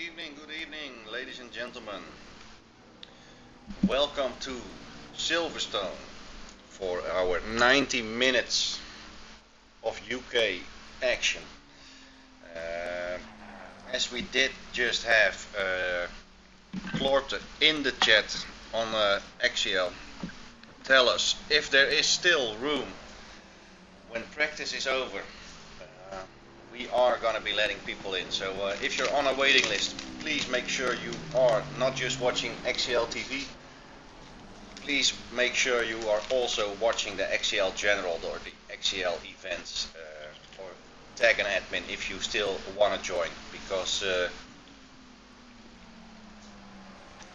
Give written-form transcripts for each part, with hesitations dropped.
Good evening, ladies and gentlemen. Welcome to Silverstone for our 90 minutes of UK action. As we did just have Klorte in the chat on XCL tell us if there is still room when practice is over. We are going to be letting people in, so if you're on a waiting list, please make sure you are not just watching XCL TV, please make sure you are also watching the XCL General or the XCL events, or tag an admin if you still want to join, because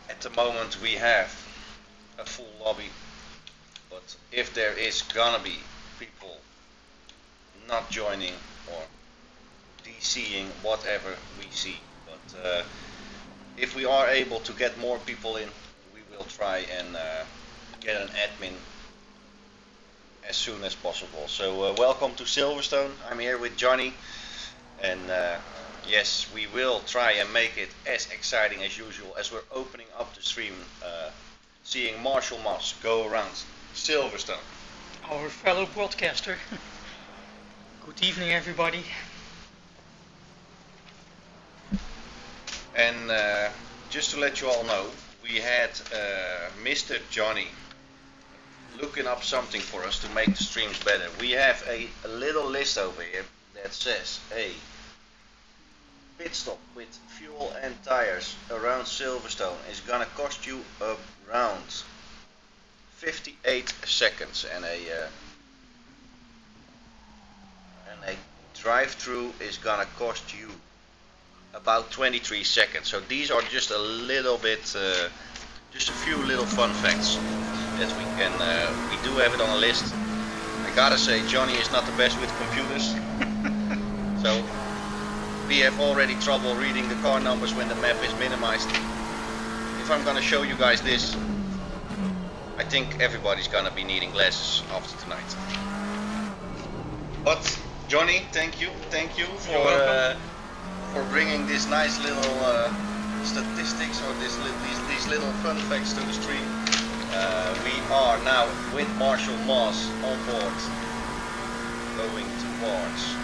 at the moment we have a full lobby, but if there is gonna be people not joining or DCing whatever we see, but if we are able to get more people in, we will try and get an admin as soon as possible. So welcome to Silverstone. I'm here with Johnny, and yes, we will try and make it as exciting as usual as we're opening up the stream, seeing Marshall Moss go around Silverstone. Our fellow broadcaster. Good evening, everybody. And just to let you all know, we had Mr. Johnny looking up something for us to make the streams better. We have a little list over here that says a pit stop with fuel and tires around Silverstone is gonna cost you around 58 seconds, and a drive-through is gonna cost you about 23 seconds. So these are just a little bit, just a few little fun facts that we do have it on a list. I gotta say, Johnny is not the best with computers, so we have already trouble reading the car numbers when the map is minimized. If I'm gonna show you guys this, I think everybody's gonna be needing glasses after tonight. But Johnny, thank you for bringing this nice little statistics or these little fun facts to the stream. We are now with Marshall Moss on board, going towards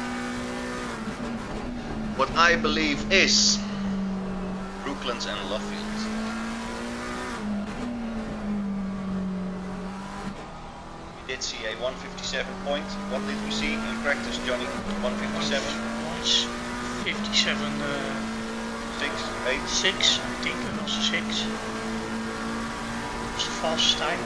what I believe is Brooklands and Luffield. We did see a 157 point. What did we see in practice, Johnny? 157? 57, 6, 8? 6, I think it was 6. It's the fastest time.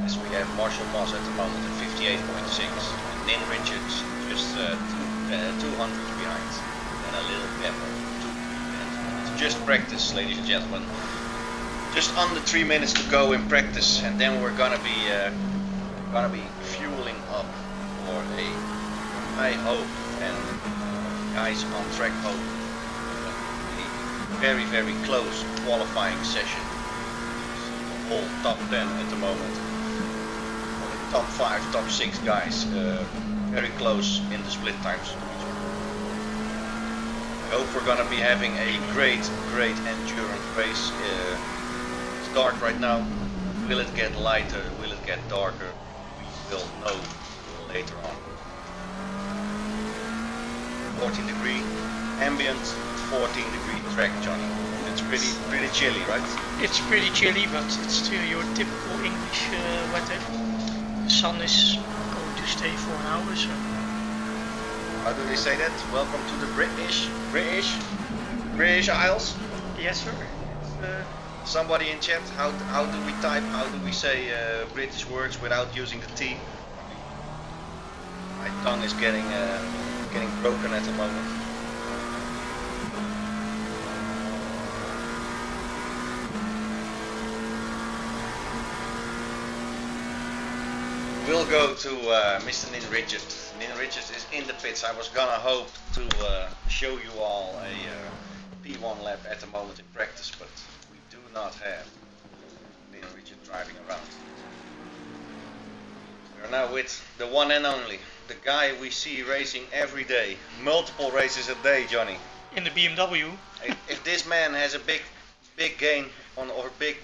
Yes, we have Marshall Moss at the moment at 58.6, and Nin Richards just 200 behind, and a little gap of 2. It's just practice, ladies and gentlemen. Just under 3 minutes to go in practice, and then we're gonna be fueling up for a, I hope, and guys on track hope, a very, very close qualifying session. The whole top 10 at the moment, or the top 5, top 6 guys, very close in the split times. I hope we're gonna be having a great endurance race. It's dark right now. Will it get lighter? Will it get darker? We will know later on. 14-degree ambient, 14-degree track, Johnny. It's pretty chilly, right? It's pretty chilly, but it's still your typical English weather. The sun is going to stay for an hour, so. How do they say that? Welcome to the British Isles. Yes, sir. Somebody in chat, how do we type? How do we say British words without using the T? My tongue is getting broken at the moment. We'll go to Mr. Nin Richards. Nin Richards is in the pits. I was gonna hope to show you all a P1 lap at the moment in practice, but we do not have Nin Richards driving around. We are now with the one and only the guy we see racing every day, multiple races a day, Johnny. In the BMW. If this man has a big gain on or big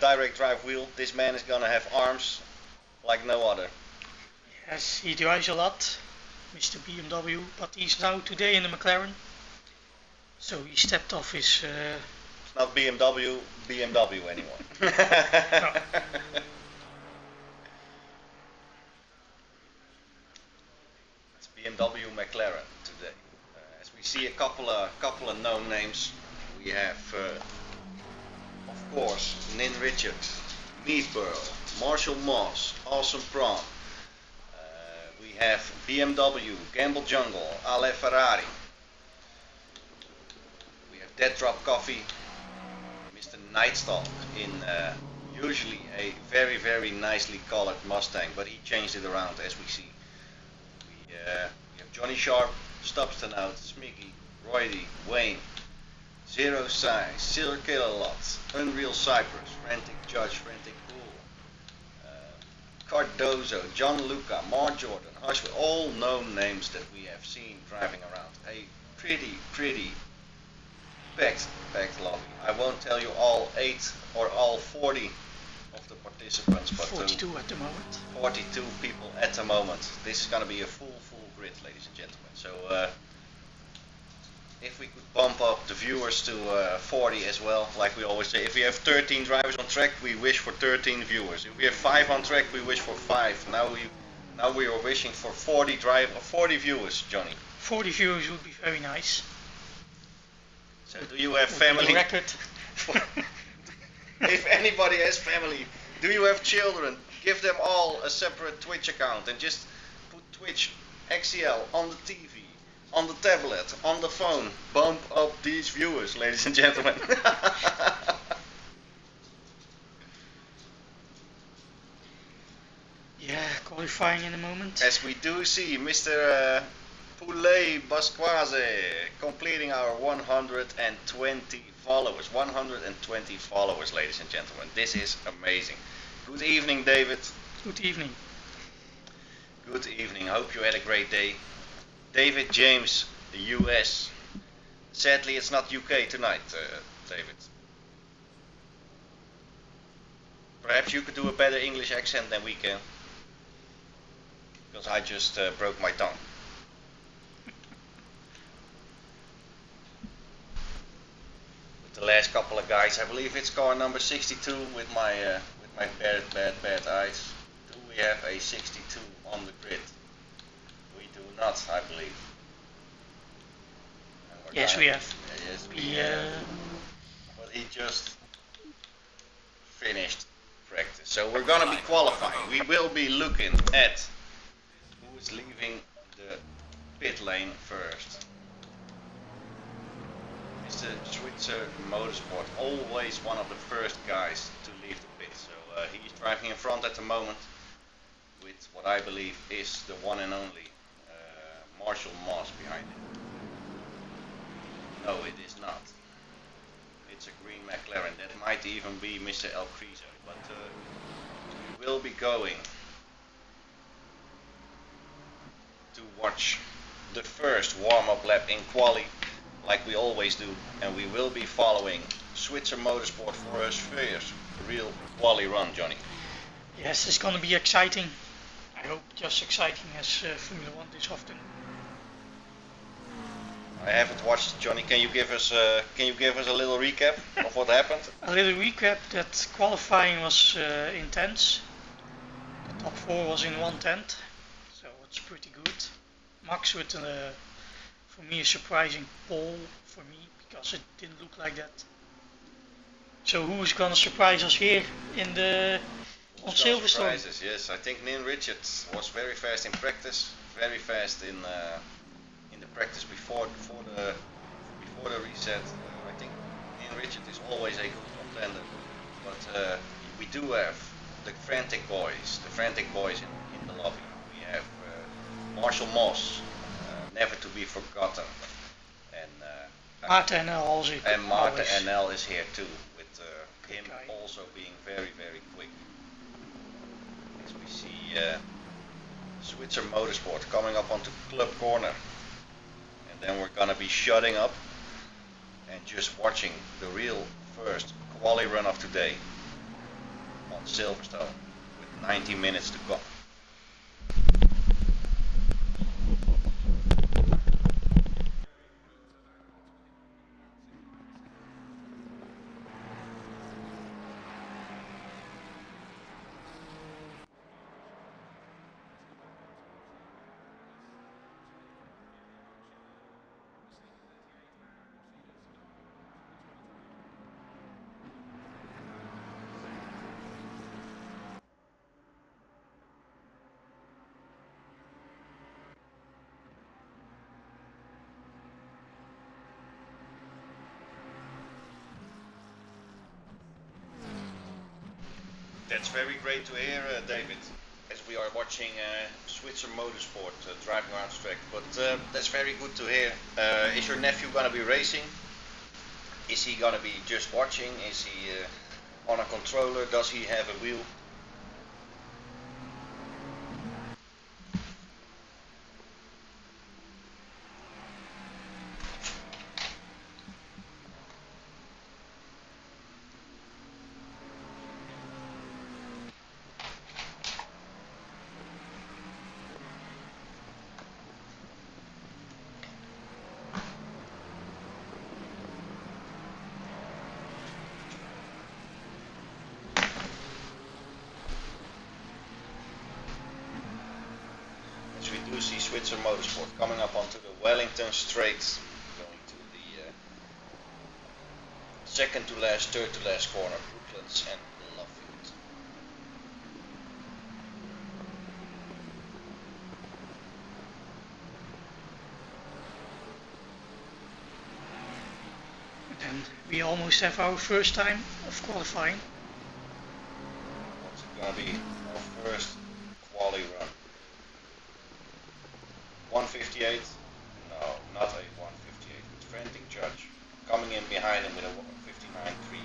direct drive wheel, this man is gonna have arms like no other. Yes, he drives a lot, Mr. BMW, but he's now today in the McLaren. So he stepped off his. It's not BMW anymore. No. It's BMW McLaren today. As we see a couple of known names, we have of course Nin Richards, Meadburl, Marshall Moss, Awesome Prawn. We have BMW, Gamble Jungle, Ale Ferrari. We have Dead Drop Coffee, Mr. Nightstalk in usually a very nicely colored Mustang, but he changed it around as we see. We have Johnny Sharp, Stubston out, Smiggy, Roydy, Wayne, Zero Size, Silver Killer Lot, Unreal Cypress, Frantic Judge, Frantic Pool, Cardozo, John Luca, Mark Jordan, Hushwell, all known names that we have seen driving around. A pretty packed lobby. I won't tell you all 8 or all 40 of the participants, but 42 at the moment. 42 people at the moment. This is going to be a full grid, ladies and gentlemen. So if we could bump up the viewers to 40 as well, like we always say, if we have 13 drivers on track, we wish for 13 viewers. If we have 5 on track, we wish for 5. Now we are wishing for 40 viewers, Johnny. 40 viewers would be very nice. So do you have family? Record. If anybody has family, do you have children? Give them all a separate Twitch account and just put Twitch XCL on the TV, on the tablet, on the phone. Bump up these viewers, ladies and gentlemen. Yeah, qualifying in a moment. As we do see Mr. Poulet Basquaze completing our 120 followers. 120 followers, ladies and gentlemen. This is amazing. Good evening, David. Good evening. Good evening. Hope you had a great day. David James, US. Sadly, it's not UK tonight, David. Perhaps you could do a better English accent than we can. Because I just broke my tongue. With the last couple of guys, I believe it's car number 62 with my bad eyes. Do we have a 62 on the grid? We do not, I believe. Yes, we have. Yes, we have. But he just finished practice. So we're gonna be qualifying. We will be looking at who is leaving the pit lane first. Mr. Switzer Motorsport, always one of the first guys to leave the pit. So he's driving in front at the moment with what I believe is the one and only Marshall Moss behind him. No, it is not. It's a green McLaren. That might even be Mr. El Criso. But we will be going to watch the first warm-up lap in quali, like we always do, and we will be following Switzer Motorsport for his first real quali run, Johnny. Yes, it's going to be exciting. I hope just exciting as Formula 1 this afternoon. I haven't watched, Johnny. Can you give us a little recap of what happened? A little recap that qualifying was intense. The top 4 was in 1/10, so it's pretty good. Max with for me a surprising pole for me because it didn't look like that. So who's gonna surprise us here in the on Silverstone? Surprises, yes. I think Nin Richards was very fast in practice, very fast in the practice before the reset. I think Nin Richards is always a good contender, but we do have the frantic boys in the lobby. We have Marshall Moss, never to be forgotten, and Maarten NL also. And Maarten NL is here too, with him also being very quick. As we see Switzer Motorsport coming up onto Club Corner, and then we're gonna be shutting up and just watching the real first quali run of today on Silverstone with 90 minutes to come. That's very great to hear, David, as we are watching Switzer Motorsport driving around the track. But that's very good to hear. Is your nephew going to be racing? Is he going to be just watching? Is he on a controller? Does he have a wheel? We do see Switzer Motorsport coming up onto the Wellington Straight, going to the second to last, third to last corner, Brooklands and Lovefield. And we almost have our first time of qualifying. What's it gonna be? Our first quali run. 158? No, not a 158. It's Frantic Judge coming in behind him with a 159.3.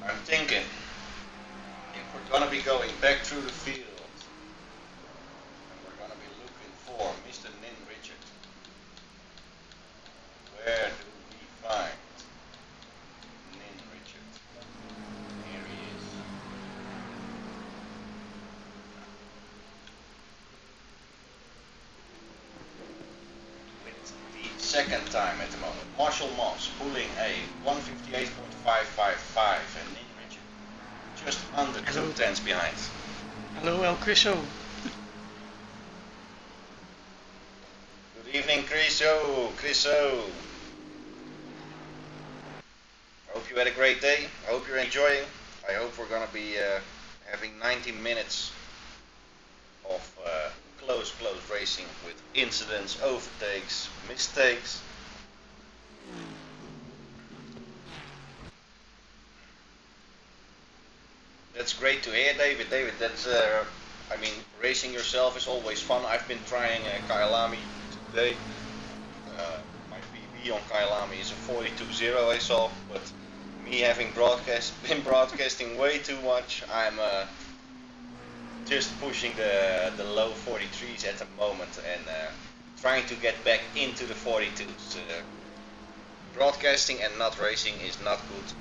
I'm thinking if we're gonna be going back through the field and we're gonna be looking for Mr. Nin Richard, where do we find Nin Richard? Here he is. Second time at the moment. Marshall Moss pulling a 158.555 and Nin Richard just under 2 tenths behind. Hello, El Criso. Good evening, Criso. I hope you had a great day. I hope you're enjoying. I hope we're gonna be having 90 minutes of close racing with incidents, overtakes, mistakes. That's great to hear, David. That's I mean, racing yourself is always fun. I've been trying Kyalami today. My PB on Kyalami is a 42.0 I saw, but me having been broadcasting way too much, I'm just pushing the low 43s at the moment and trying to get back into the 42s. Broadcasting and not racing is not good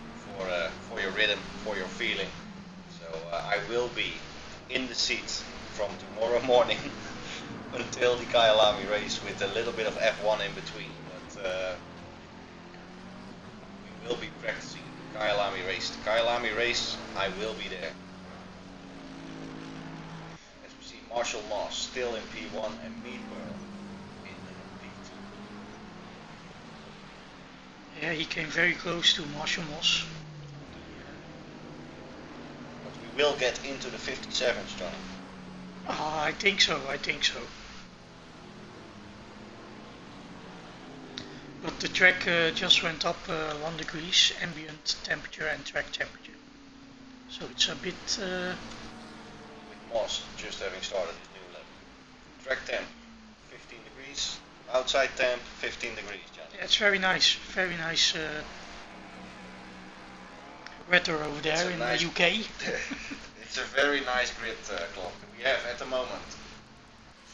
for your rhythm, for your feeling. So I will be in the seat from tomorrow morning until the Kyalami race with a little bit of F1 in between. But we will be practicing the Kyalami race. The Kyalami race, I will be there. Marshall Moss still in P1 and Meadburn in P2. Yeah, he came very close to Marshall Moss. But we will get into the 57s, Johnny. I think so. But the track just went up 1 degrees, ambient temperature and track temperature. So it's a bit... Moss just having started his new lap. Track temp 15 degrees, outside temp 15 degrees, Johnny. Yeah, it's very nice weather over there in the UK. It's a very nice grid clock. We have at the moment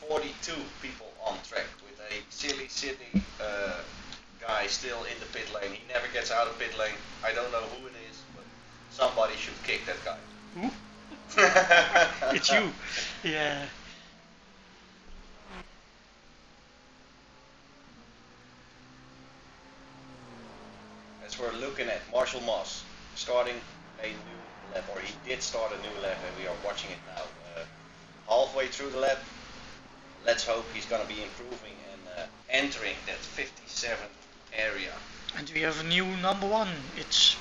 42 people on track with a silly city guy still in the pit lane. He never gets out of pit lane. I don't know who it is, but somebody should kick that guy. Who? It's you. Yeah. As we're looking at Marshall Moss starting a new lap, or he did start a new lap, and we are watching it now. Halfway through the lap, let's hope he's going to be improving and entering that 57 area. And we have a new number one. It's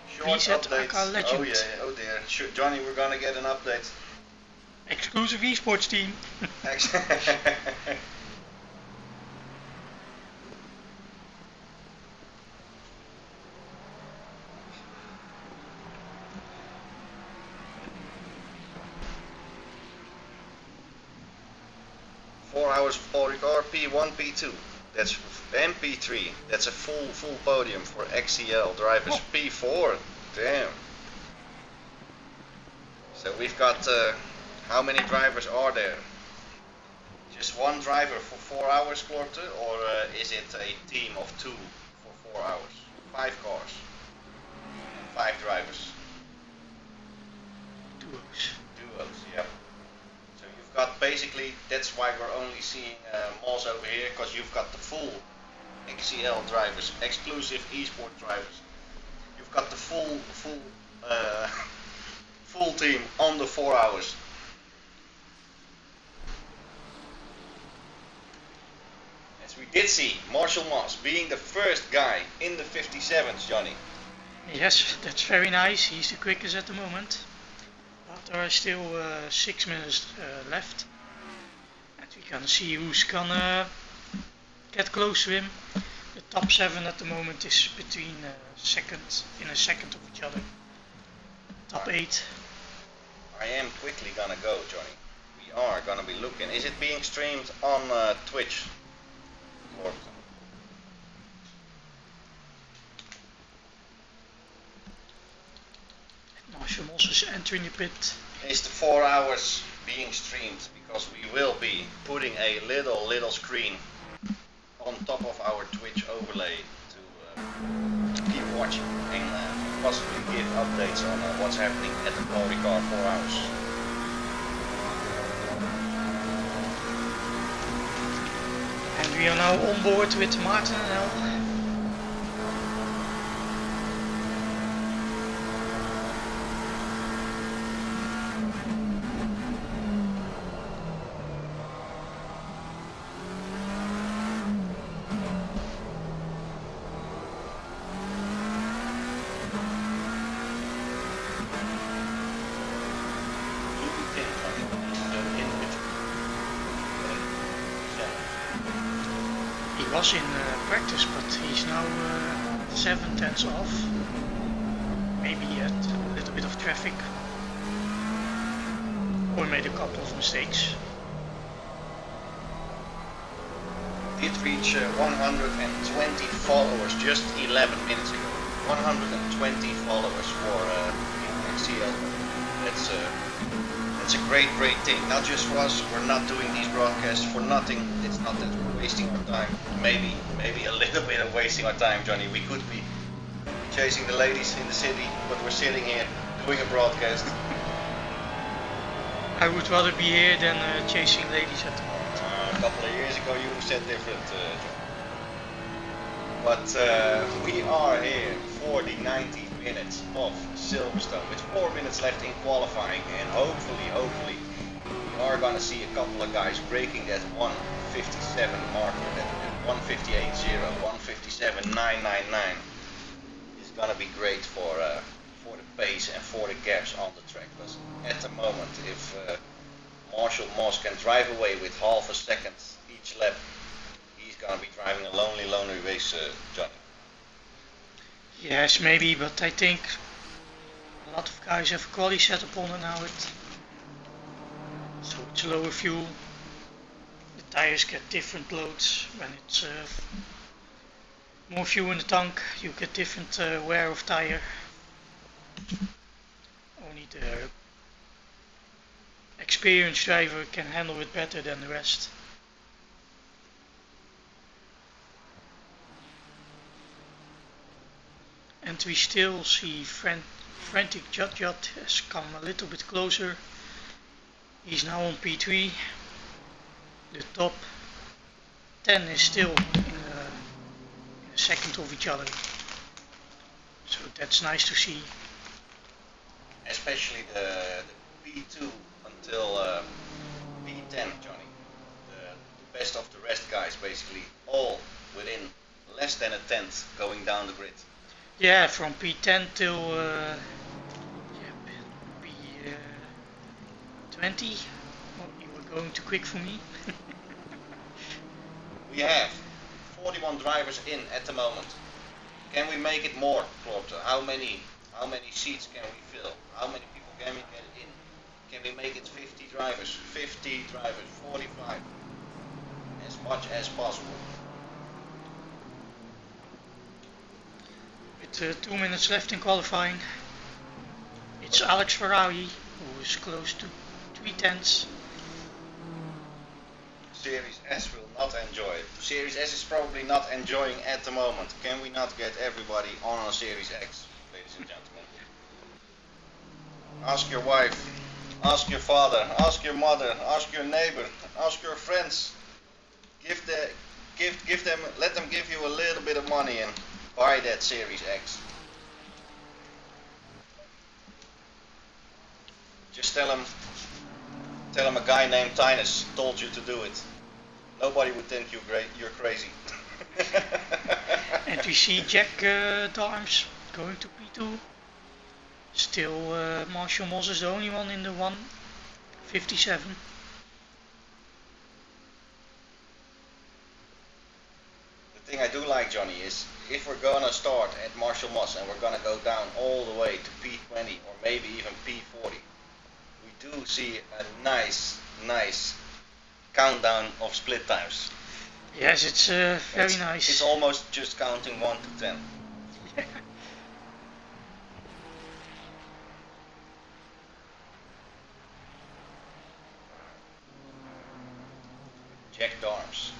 Short VZ updates. AK Legend. Oh yeah, oh dear. Johnny, we're going to get an update. Exclusive esports team. 4 hours for car P1, P2. That's MP3. That's a full podium for XCL drivers. Oh. P4. Damn. So we've got how many drivers are there? Just one driver for 4 hours, Klorte, or is it a team of 2 for 4 hours? 5 cars. 5 drivers. Duos, yeah. So you've got basically, that's why we're only seeing Moss over here, because you've got the full XCL drivers, exclusive esport drivers. You've got the full team on the 4 hours. As we did see Marshall Moss being the first guy in the 57s, Johnny. Yes, that's very nice. He's the quickest at the moment. But there are still 6 minutes left. And we can see who's gonna get close to him. The top 7 at the moment is between in a second of each other. Top 8. I am quickly gonna go, Johnny. We are gonna be looking. Is it being streamed on Twitch? Or Marshall Moss is entering the pit. is the 4 hours being streamed? Because we will be putting a little screen on top of our Twitch overlay to keep watching and possibly give updates on what's happening at the Glory Car 4 hours. And we are now on board with Martin and El. He was in practice, but he's now 7 tenths off. Maybe he had a little bit of traffic, or made a couple of mistakes. Did reach 120 followers just 11 minutes ago. 120 followers for XCL. That's a great thing. Not just for us. We're not doing these broadcasts for nothing. It's not that we're wasting our time. Maybe a little bit of wasting our time, Johnny. We could be chasing the ladies in the city, but we're sitting here doing a broadcast. I would rather be here than chasing ladies at the moment. A couple of years ago you said different, John. But we are here for the 90 minutes of Silverstone with 4 minutes left in qualifying, and hopefully we are going to see a couple of guys breaking that 157 marker, that 158.0, 157.999 is going to be great for the pace and for the gaps on the track. Because at the moment, if Marshall Moss can drive away with half a second each lap, he's going to be driving a lonely race, Johnny. Yes, maybe, but I think a lot of guys have a quali setup on it now. So it's lower fuel. The tires get different loads. When it's more fuel in the tank, you get different wear of tire. Only the experienced driver can handle it better than the rest. And we still see Frantic Jut has come a little bit closer. He's now on P3. The top 10 is still in a second of each other. So that's nice to see. Especially the P2 until P10, Johnny. The best of the rest guys, basically, all within less than a tenth going down the grid. Yeah, from P10 till P20. Oh, you were going too quick for me. We have 41 drivers in at the moment. Can we make it more, Claude? How many seats can we fill? How many people can we get in? Can we make it 50 drivers? 50 drivers, 45. As much as possible. With 2 minutes left in qualifying, it's Alex Ferrari who is close to 3/10. Series S will not enjoy it. Series S is probably not enjoying at the moment. Can we not get everybody on a Series X, ladies and gentlemen? Ask your wife, ask your father, ask your mother, ask your neighbor, ask your friends. Give them, let them give you a little bit of money and buy that Series X. Just tell them a guy named Tinus told you to do it. Nobody would think you're crazy. And we see Jack Darms going to P2. Still Marshall Moss is the only one in the 157. The thing I do like, Johnny, is if we're gonna start at Marshall Moss and we're gonna go down all the way to P20 or maybe even P40, we do see a nice countdown of split times. Yes, it's very nice. It's almost just counting 1 to 10. Jack Darms,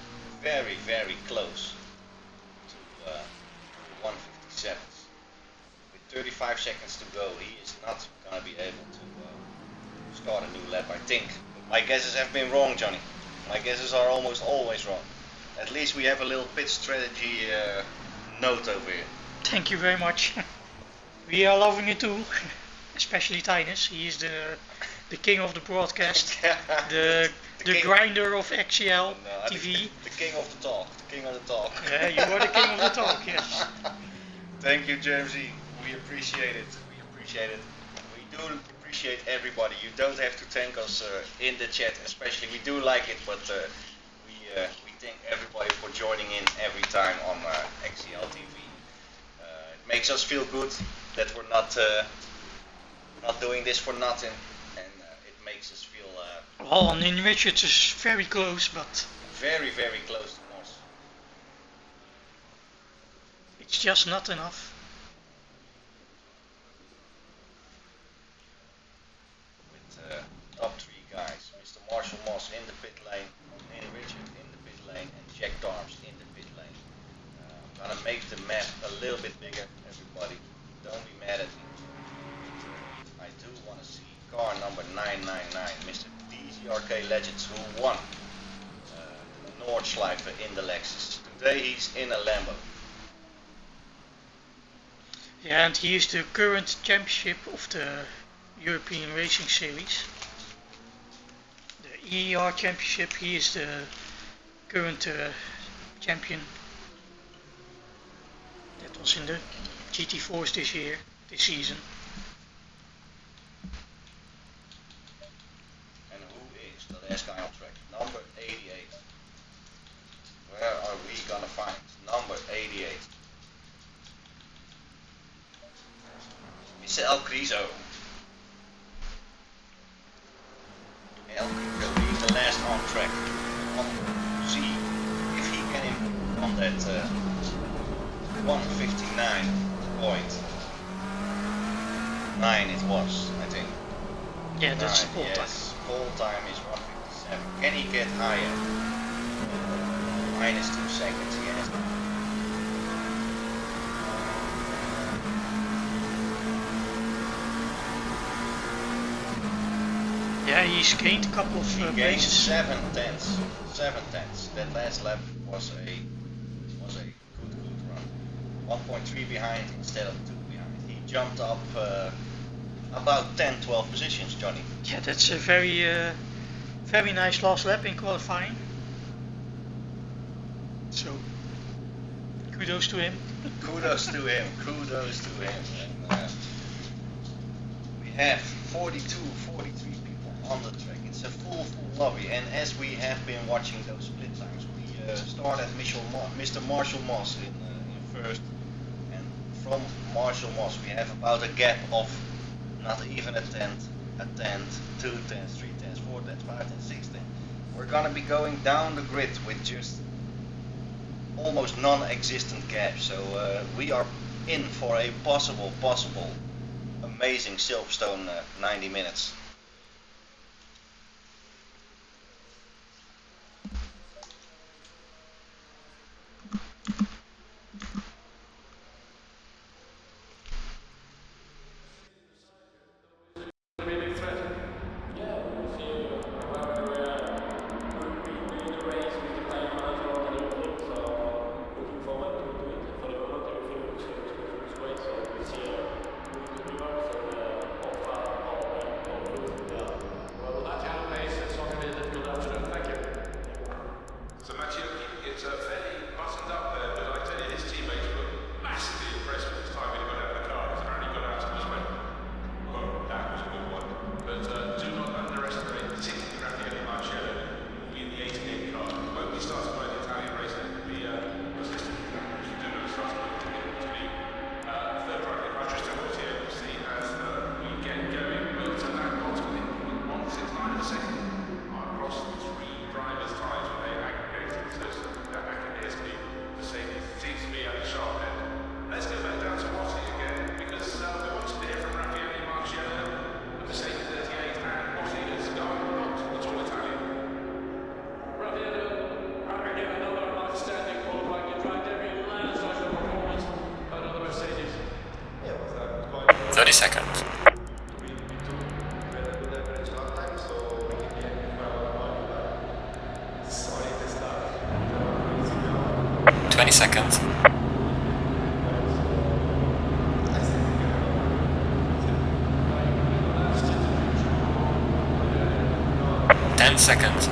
very close to 157. With 35 seconds to go, he is not going to be able to start a new lap, I think. My guesses have been wrong, Johnny. My guesses are almost always wrong. At least we have a little pit strategy note over here. Thank you very much. We are loving it too, especially Tinus. He is the king of the broadcast, the grinder of XCL TV. The king of the talk. The king of the talk. Yeah, you are the king of the talk. Yes. Thank you, Jamesy. We appreciate it. We do appreciate everybody. You don't have to thank us in the chat, especially. We do like it, but we thank everybody for joining in every time on XCL TV. It makes us feel good that we're not doing this for nothing, and it makes us feel well, on in Richards is very close, but very close to Moss. It's just not enough. With top 3 guys, Mr. Marshall Moss in the pit lane, Nene Richard in the pit lane, and Jack Darms in the pit lane. I'm gonna make the map a little bit bigger, everybody. Don't be mad at me. I do want to see car number 999, Mr. DZRK Legends, who won the Nordschleife in the Lexus. Today he's in a Lambo. Yeah, and he is the current championship of the European Racing Series. The EER Championship, he is the current champion. That was in the GT4s this season. And who is the last guy on track? Number 88. Where are we gonna find number 88? Mr. El Criso. El Criso being the last on track. We'll see if he can improve on that 159.9 it was, I think. Yeah, that's the pole time. Yes. pole time is 1:57. Can he get higher? Minus 2 seconds, he has. Yeah, he's gained a couple of He gained places. 7 tenths. 7 tenths. That last lap was a good run. 1.3 behind instead of 2 behind. He jumped up about 10-12 positions, Johnny. Yeah, that's a very nice last lap in qualifying. So, kudos to him. Kudos to him. Kudos to him. And, we have 42, 43 people on the track. It's a full lobby. And as we have been watching those split times, we start at Mr. Marshall Moss in first. And from Marshall Moss, we have about a gap of not even a tenth, 2 tenths, 3 tenths, 4 tenths, 5 tenths, 6 tenths. We're gonna be going down the grid with just almost non-existent gaps. So we are in for a possible, amazing Silverstone 90 minutes. Seconds. 20 seconds. 10 seconds.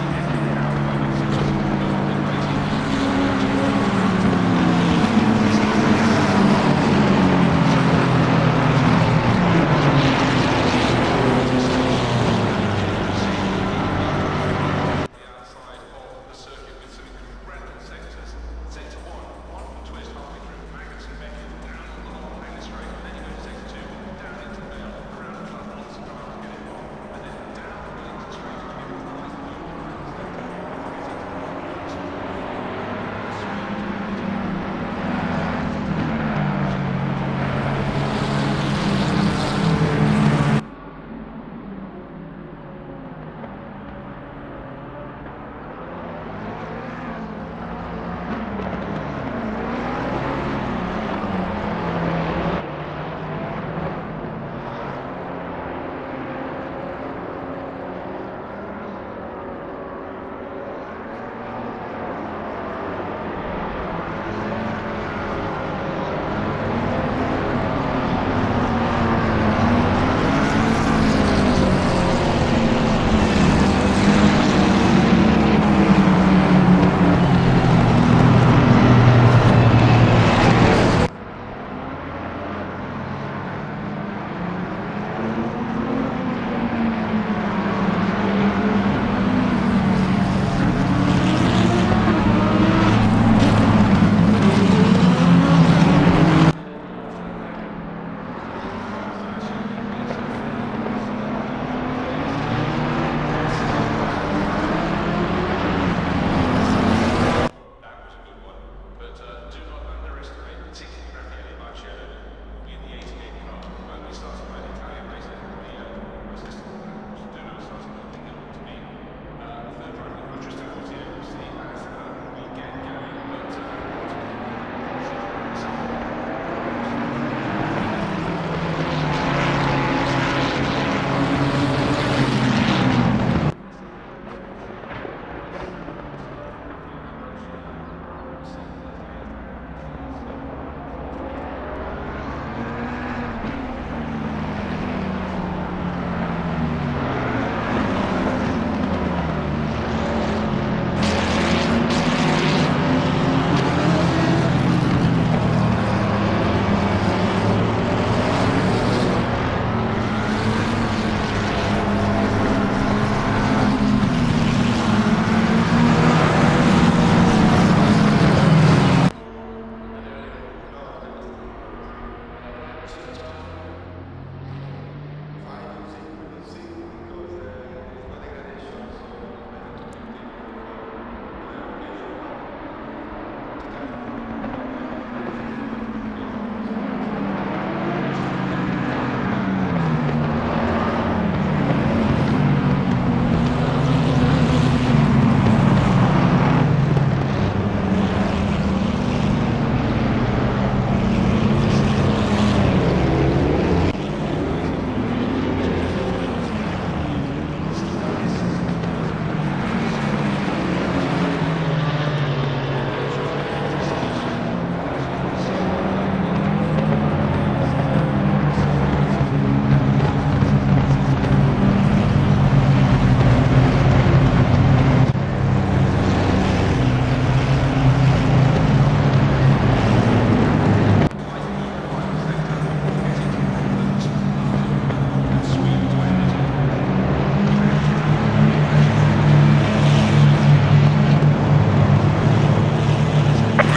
5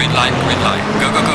green line, go, go, go.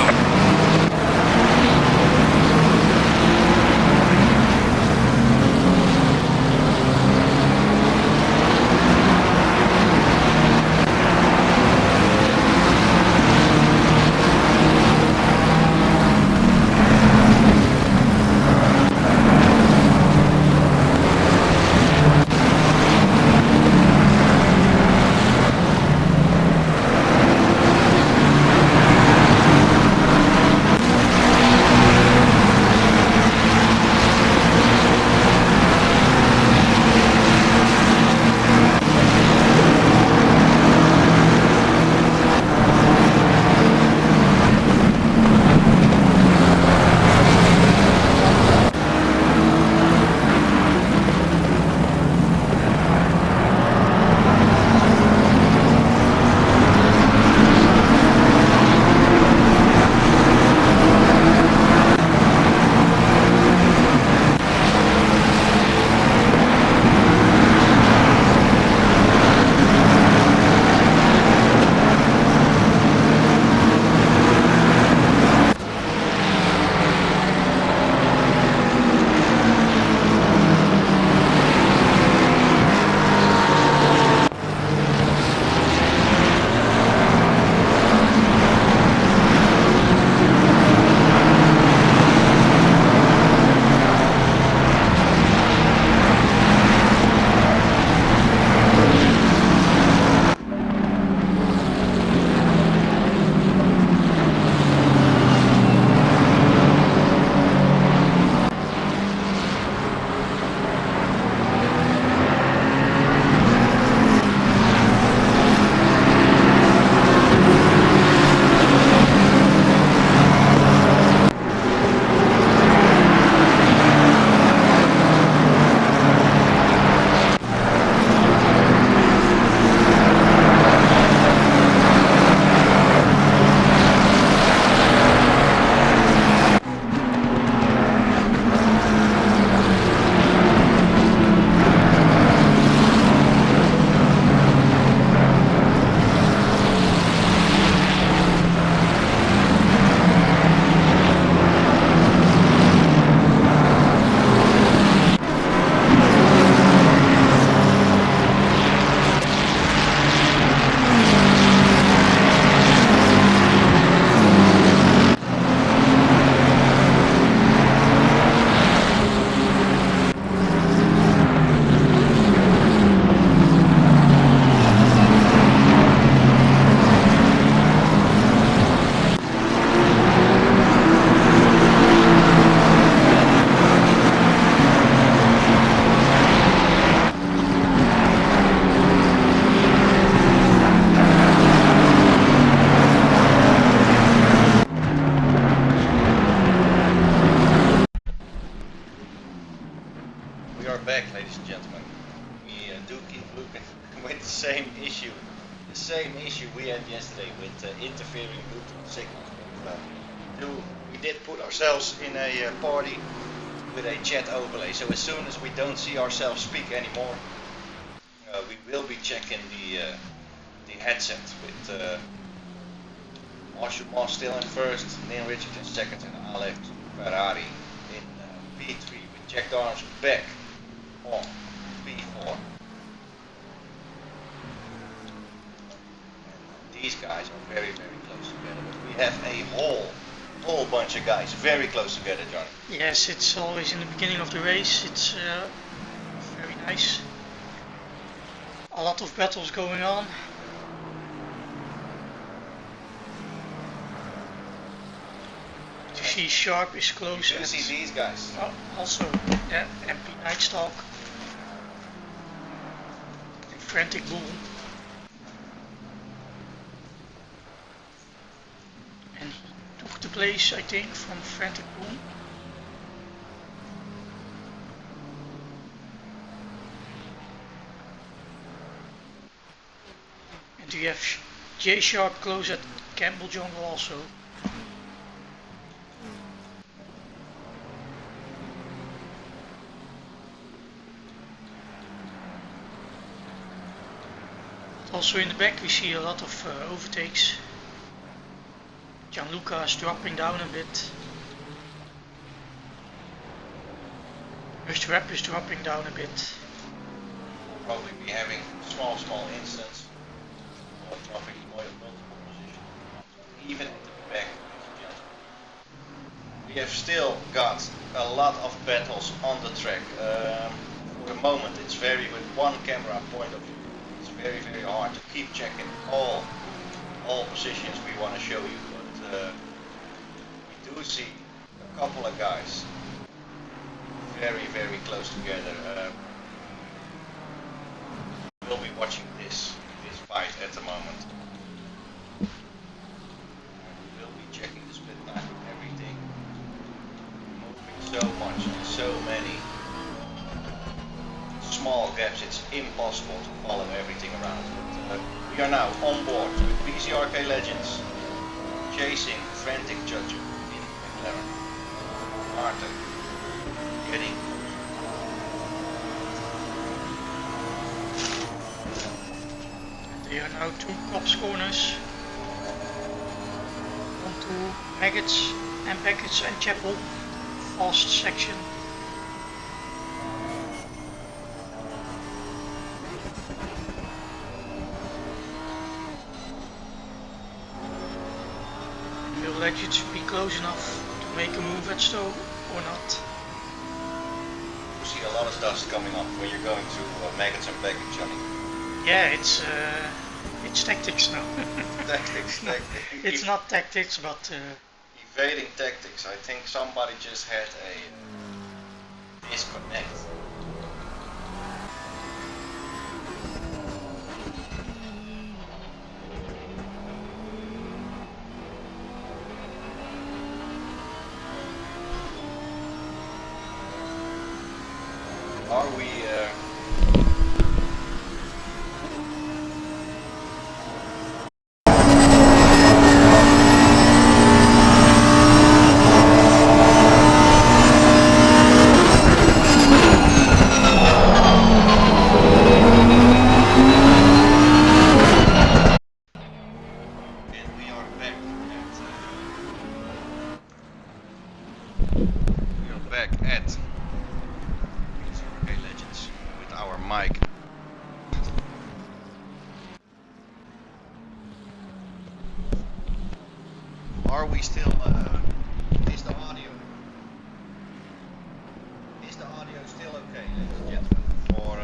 We had yesterday with interfering Bluetooth signals. We did put ourselves in a party with a chat overlay, so as soon as we don't see ourselves speak anymore, we will be checking the headset with Marshall Moss still in first, Neil Richard in second, and Alex Ferrari in P3 with Jack Darnes back on P4. These guys are very, very close together, but we have a whole bunch of guys very close together, Johnny. Yes, it's always in the beginning of the race. It's very nice. A lot of battles going on. To see Sharp is close. You can see these guys. Also, MP Nightstalk and Frantic Bull. And he took the place, I think, from Frantic Bull. And we have J Sharp close at Campbell Jungle also. Also in the back we see a lot of overtakes. Gianluca is dropping down a bit. First rep is dropping down a bit. Probably be having small instance of dropping multiple positions. Even at the back, ladies and gentlemen. We have still got a lot of battles on the track. For the moment it's with one camera point of view. It's very hard to keep checking all positions we want to show you, but we do see a couple of guys very close together. We'll be watching this fight at the moment. We'll be checking the split time, everything. Moving so much, so many small gaps, it's impossible to follow everything around. But, we are now on board with PCRK Legends, chasing frantic Judge in McLaren. Martin getting There are now two cops corners. Onto Maggots and Beckett's and Chapel. Fast section. We'll let you to be close enough to make a move at Stowe or not. You see a lot of dust coming up when you're going through Maggots and Beckett, Johnny. Yeah, it's tactics now. Tactics. It's not tactics, but evading tactics. I think somebody just had a disconnect. Are we back at PCRK Legends with our mic. Are we still is the audio still okay, ladies and gentlemen, or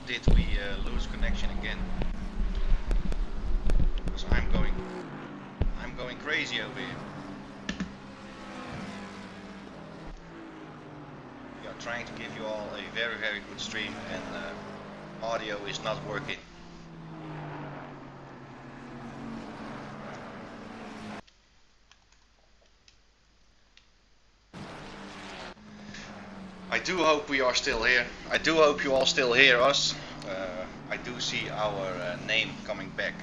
did we lose connection again? Because I'm going crazy over here. Trying to give you all a very good stream, and audio is not working. I do hope we are still here. I do hope you all still hear us. I do see our name coming back.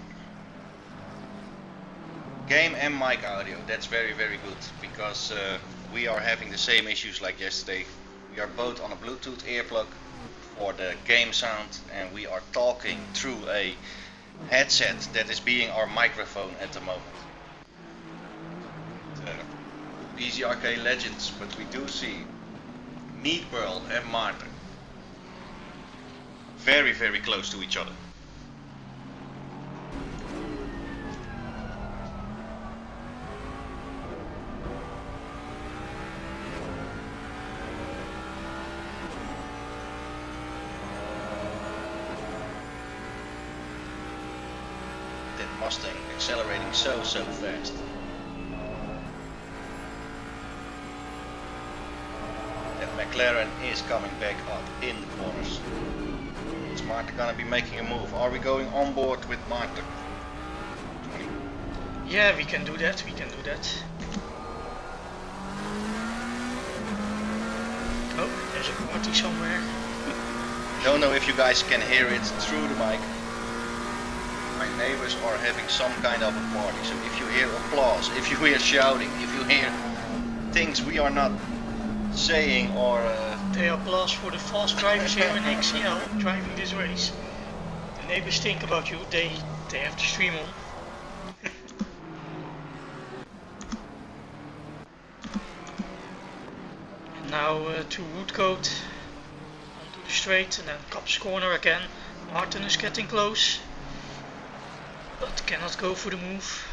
Game and mic audio, that's very good, because we are having the same issues like yesterday. We are both on a Bluetooth earplug for the game sound, and we are talking through a headset that is being our microphone at the moment. PCRK Legends, but we do see Meatpearl and Martin very close to each other. Mustang accelerating so fast. That McLaren is coming back up in the corners. Is Martin gonna be making a move? Are we going on board with Martin? yeah, we can do that. Oh, there's a party somewhere. Don't know if you guys can hear it through the mic. My neighbors are having some kind of a party, so if you hear applause, if you hear shouting, if you hear things we are not saying, or They applause for the fast drivers here in XCL driving this race. The neighbors think about you, they have the stream on. now to root code onto the straight and then Cops corner again. Martin is getting close, but cannot go for the move.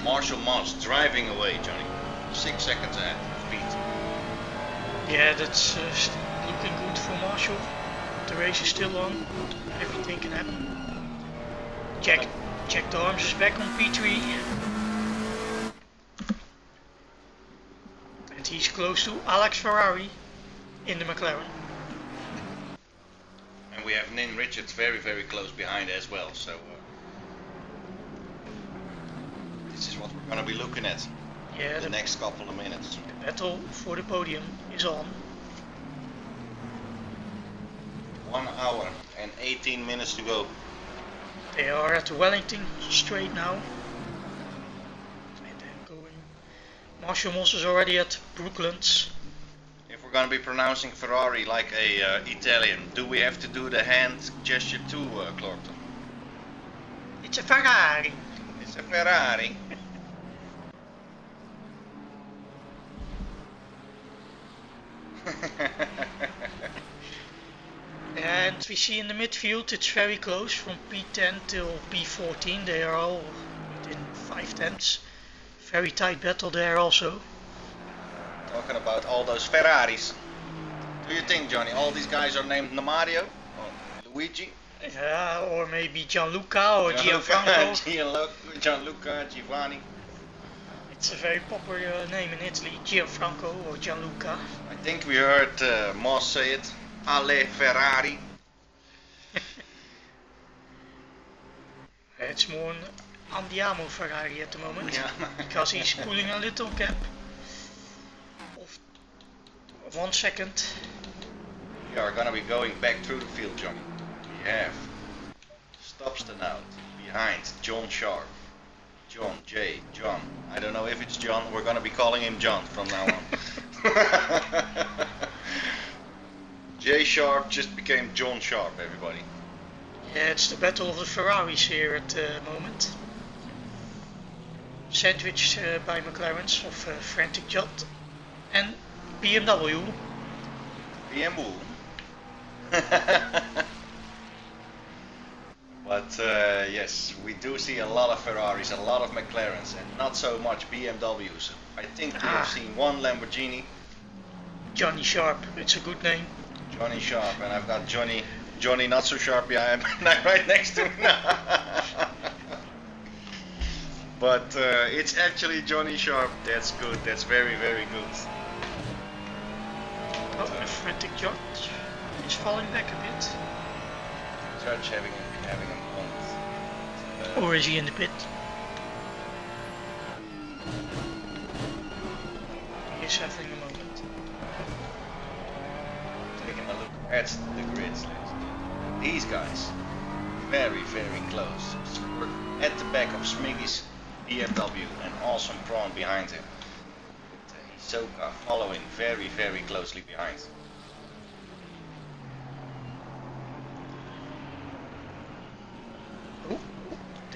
Marshall Moss driving away, Johnny. 6 seconds ahead of Pete. Yeah, that's looking good for Marshall. The race is still on. Everything can happen. Jack Darms is back on P3. And he's close to Alex Ferrari in the McLaren. And we have Nin Richards very, very close behind as well. So this is what we're going to be looking at Yeah, the next couple of minutes. the battle for the podium is on. 1 hour and 18 minutes to go. They are at the Wellington straight now. And then going. Marshall Moss is already at Brooklands. If we're going to be pronouncing Ferrari like a Italian, do we have to do the hand gesture too, Clorton? It's a Ferrari. It's a Ferrari. And we see in the midfield it's very close from P10 till P14. They are all within 5 tenths. Very tight battle there also. Talking about all those Ferraris. Do you think, Johnny, all these guys are named Mario? Or Luigi? Yeah, or maybe Gianluca or Gianfranco. Gianluca, Giovanni. It's a very popular name in Italy, Gianfranco or Gianluca. I think we heard Moss say it. Ale Ferrari. It's more an Andiamo Ferrari at the moment, Yeah. because he's pulling a little gap of 1 second. We are gonna be going back through the field, Johnny. We have Stopston out behind John Sharp. John. I don't know if it's John. We're gonna be calling him John from now on. J Sharp just became John Sharp, everybody. Yeah, it's the battle of the Ferraris here at the moment. Sandwiched by McLarens of Frantic Jot and BMW. BMW. But yes, we do see a lot of Ferraris, a lot of McLarens, and not so much BMWs. I think we have seen one Lamborghini. Johnny Sharp, it's a good name. Johnny Sharp, and I've got Johnny not so sharp behind, right next to me now. But it's actually Johnny Sharp. That's good. That's very, very good. Oh, Frantic Jot is falling back a bit. Judge having a moment. Or is he in the pit? He is having a moment. Taking a look at the grids. These guys, very, very close. We're at the back of Smiggy's BMW and Awesome Prawn behind him. Hisoka following very, very closely behind. Oh,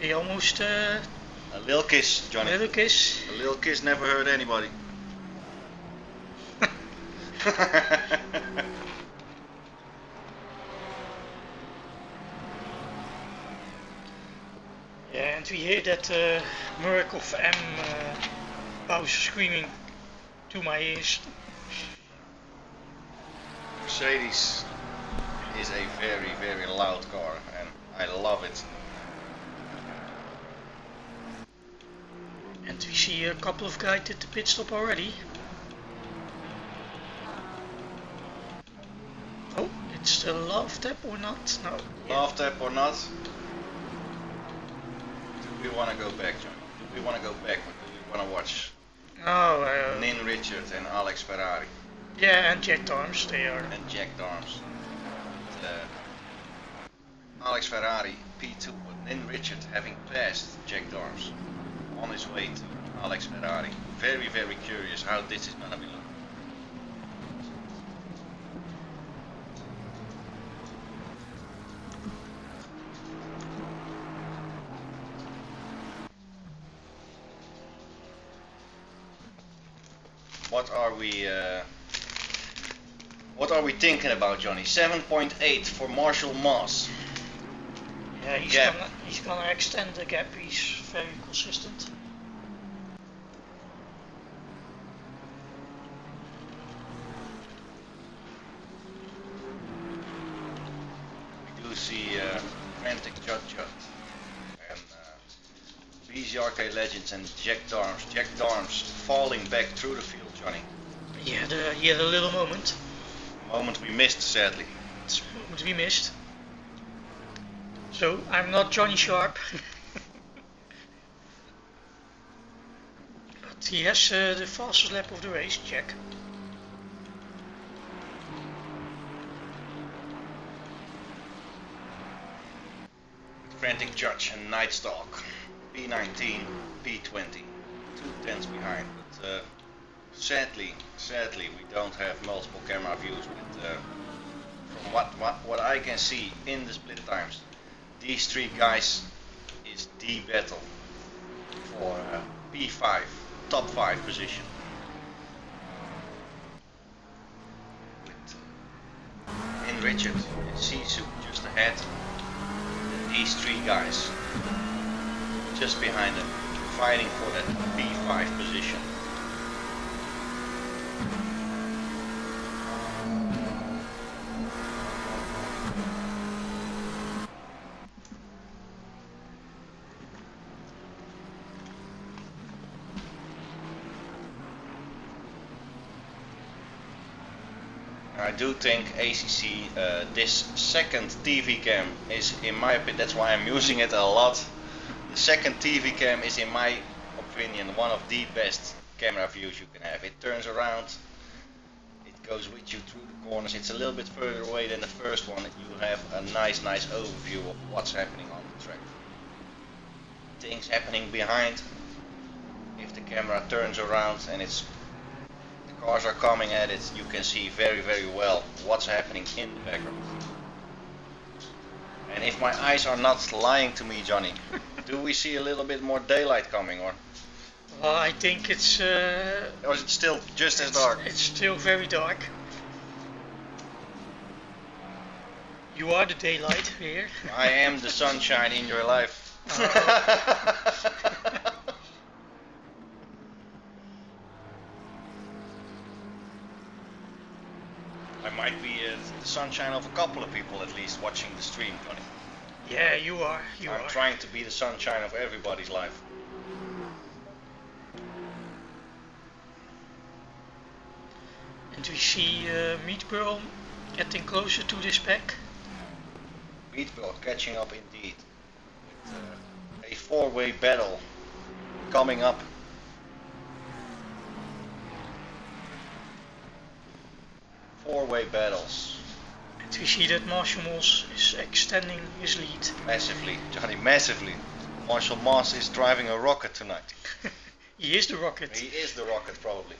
they almost A little kiss, Johnny. a little kiss. A little kiss never hurt anybody. Yeah, and we hear that Merc of M Bowser screaming to my ears. Mercedes is a very, very loud car, and I love it. And we see a couple of guys at the pit stop already. Oh, it's the love tap or not? No. Love tap or not? we want to go back, Johnny? Do we want to go back, or do we want to watch Oh, Nin Richard and Alex Ferrari yeah, and Jack Darms, they are. and Jack Darms? Alex Ferrari P2, but Nin Richard having passed Jack Darms on his way to Alex Ferrari. Very, very curious how this is gonna be looking. What are we thinking about, Johnny? 7.8 for Marshall Moss. Yeah, he's gonna extend the gap. He's very consistent. We do see Frantic Jut and BZRK Legends and Jack Darms. Jack Darms falling back through the field, Johnny. Yeah, he had a little moment. Moment we missed, sadly. It's a moment we missed. So I'm not Johnny Sharp. But he has the fastest lap of the race, Jack. Frantic Judge and Nightstalk. P19, P20. 2 tenths behind. But sadly, we don't have multiple camera views. But from what I can see in the split times, these three guys is the battle for P5, top 5 position. With in Richard and Sisu just ahead, and these three guys just behind them, fighting for that P5 position. I do think ACC, this second TV cam is, in my opinion, that's why I'm using it a lot. The second TV cam is, in my opinion, one of the best camera views you can have. It turns around, it goes with you through the corners. It's a little bit further away than the first one. You have a nice overview of what's happening on the track. Things happening behind. If the camera turns around and the cars are coming at it, you can see very well what's happening in the background. And if my eyes are not lying to me, Johnny, do we see a little bit more daylight coming, or? Well, I think it's. Or is it still just as dark? It's still very dark. You are the daylight here. I am the sunshine in your life. I might be the sunshine of a couple of people at least watching the stream, Johnny. Yeah, you are. I'm trying to be the sunshine of everybody's life. And we see Meatball getting closer to this pack. Meatball catching up indeed. With a four-way battle coming up. Four-way battles. And we see that Marshall Moss is extending his lead. Massively, Johnny, massively. Marshall Moss is driving a rocket tonight. He is the rocket. He is the rocket, probably.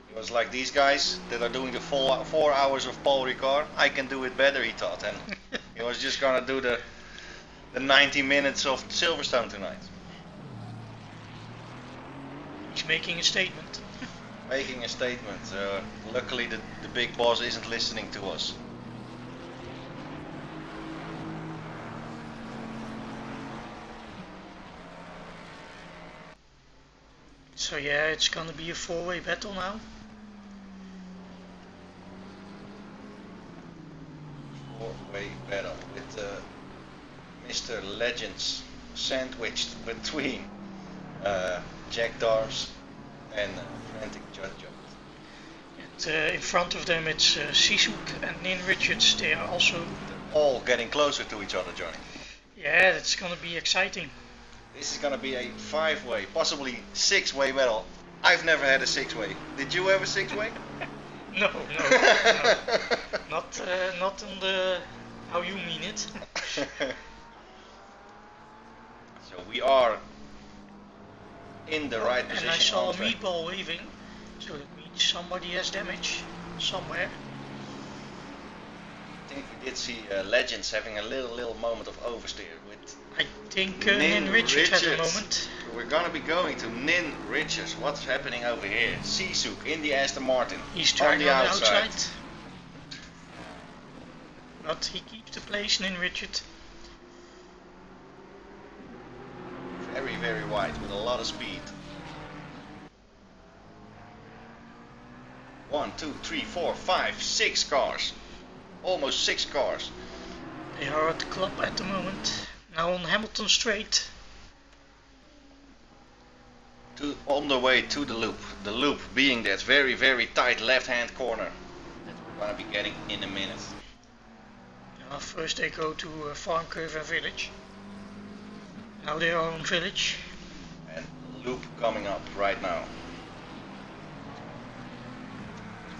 He was like, these guys that are doing the 4 hours of Paul Ricard, I can do it better, he thought. And he was just gonna do the 90 minutes of Silverstone tonight. He's making a statement. Making a statement. Luckily the big boss isn't listening to us. So yeah, it's gonna be a four-way battle now. Four-way battle with Mr. Legends sandwiched between Jack Darms and Frantic Judge. And in front of them it's Sisuk and Nin Richards. They are also all getting closer to each other, Johnny. Yeah, that's gonna be exciting. This is gonna be a 5-way, possibly 6-way battle. I've never had a 6-way. Did you have a 6-way? No. Not on the how you mean it. So we are in the right And position. I saw on a the track. meatball waving, so that means somebody has damage somewhere. I think we did see Legends having a little moment of oversteer with I think Nin Richards has a moment. We're gonna be going to Nin Richards. What's happening over here? Sisuk in the Aston Martin. He's trying on the outside. outside. But he keeps the place, Nin Richard. Very wide with a lot of speed. 1, 2, 3, 4, 5, 6 cars. Almost 6 cars. They are at the club at the moment. Now on Hamilton Straight. On the way to the loop. The loop being that very tight left-hand corner that we're gonna be getting in a minute. First they go to Farm Curve and Village. Now they are on Village. And loop coming up right now.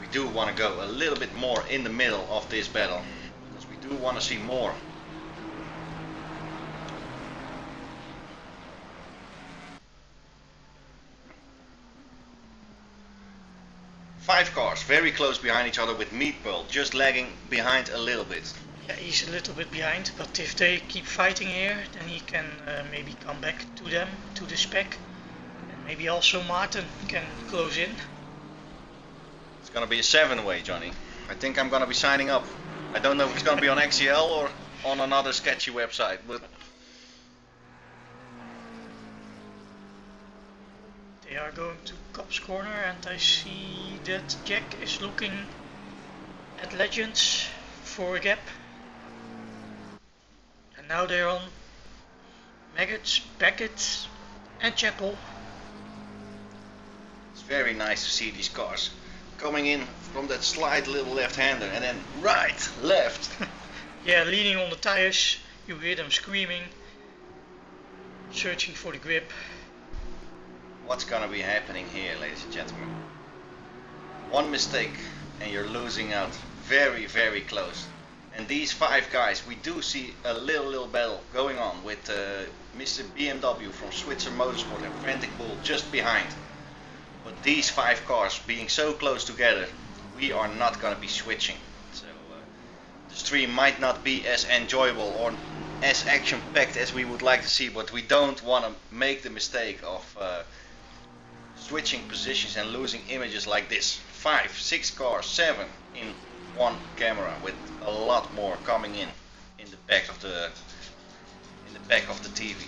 We do want to go a little bit more in the middle of this battle because we do want to see more. Five cars very close behind each other with Meatball just lagging behind a little bit. Yeah, he's a little bit behind, but if they keep fighting here, then he can maybe come back to them, to the spec. And maybe also Martin can close in. It's gonna be a 7-way, Johnny. I think I'm gonna be signing up. I don't know if it's gonna be on XCL or on another sketchy website, but they are going to Cops Corner, and I see that Jack is looking at Legends for a gap. And now they're on Maggots, Beckett and Chapel. it's very nice to see these cars coming in from that slight little left-hander and then right, left. Yeah, leaning on the tires, you hear them screaming, searching for the grip. What's gonna be happening here, ladies and gentlemen? One mistake and you're losing out very close. And these 5 guys, we do see a little battle going on with Mr. BMW from Switzer Motorsport and Frantic Bull just behind. But these 5 cars being so close together, we are not gonna be switching. So the stream might not be as enjoyable or as action-packed as we would like to see, but we don't want to make the mistake of switching positions and losing images like this. 5, 6 cars, 7 in one camera with a lot more coming in the back of the TV.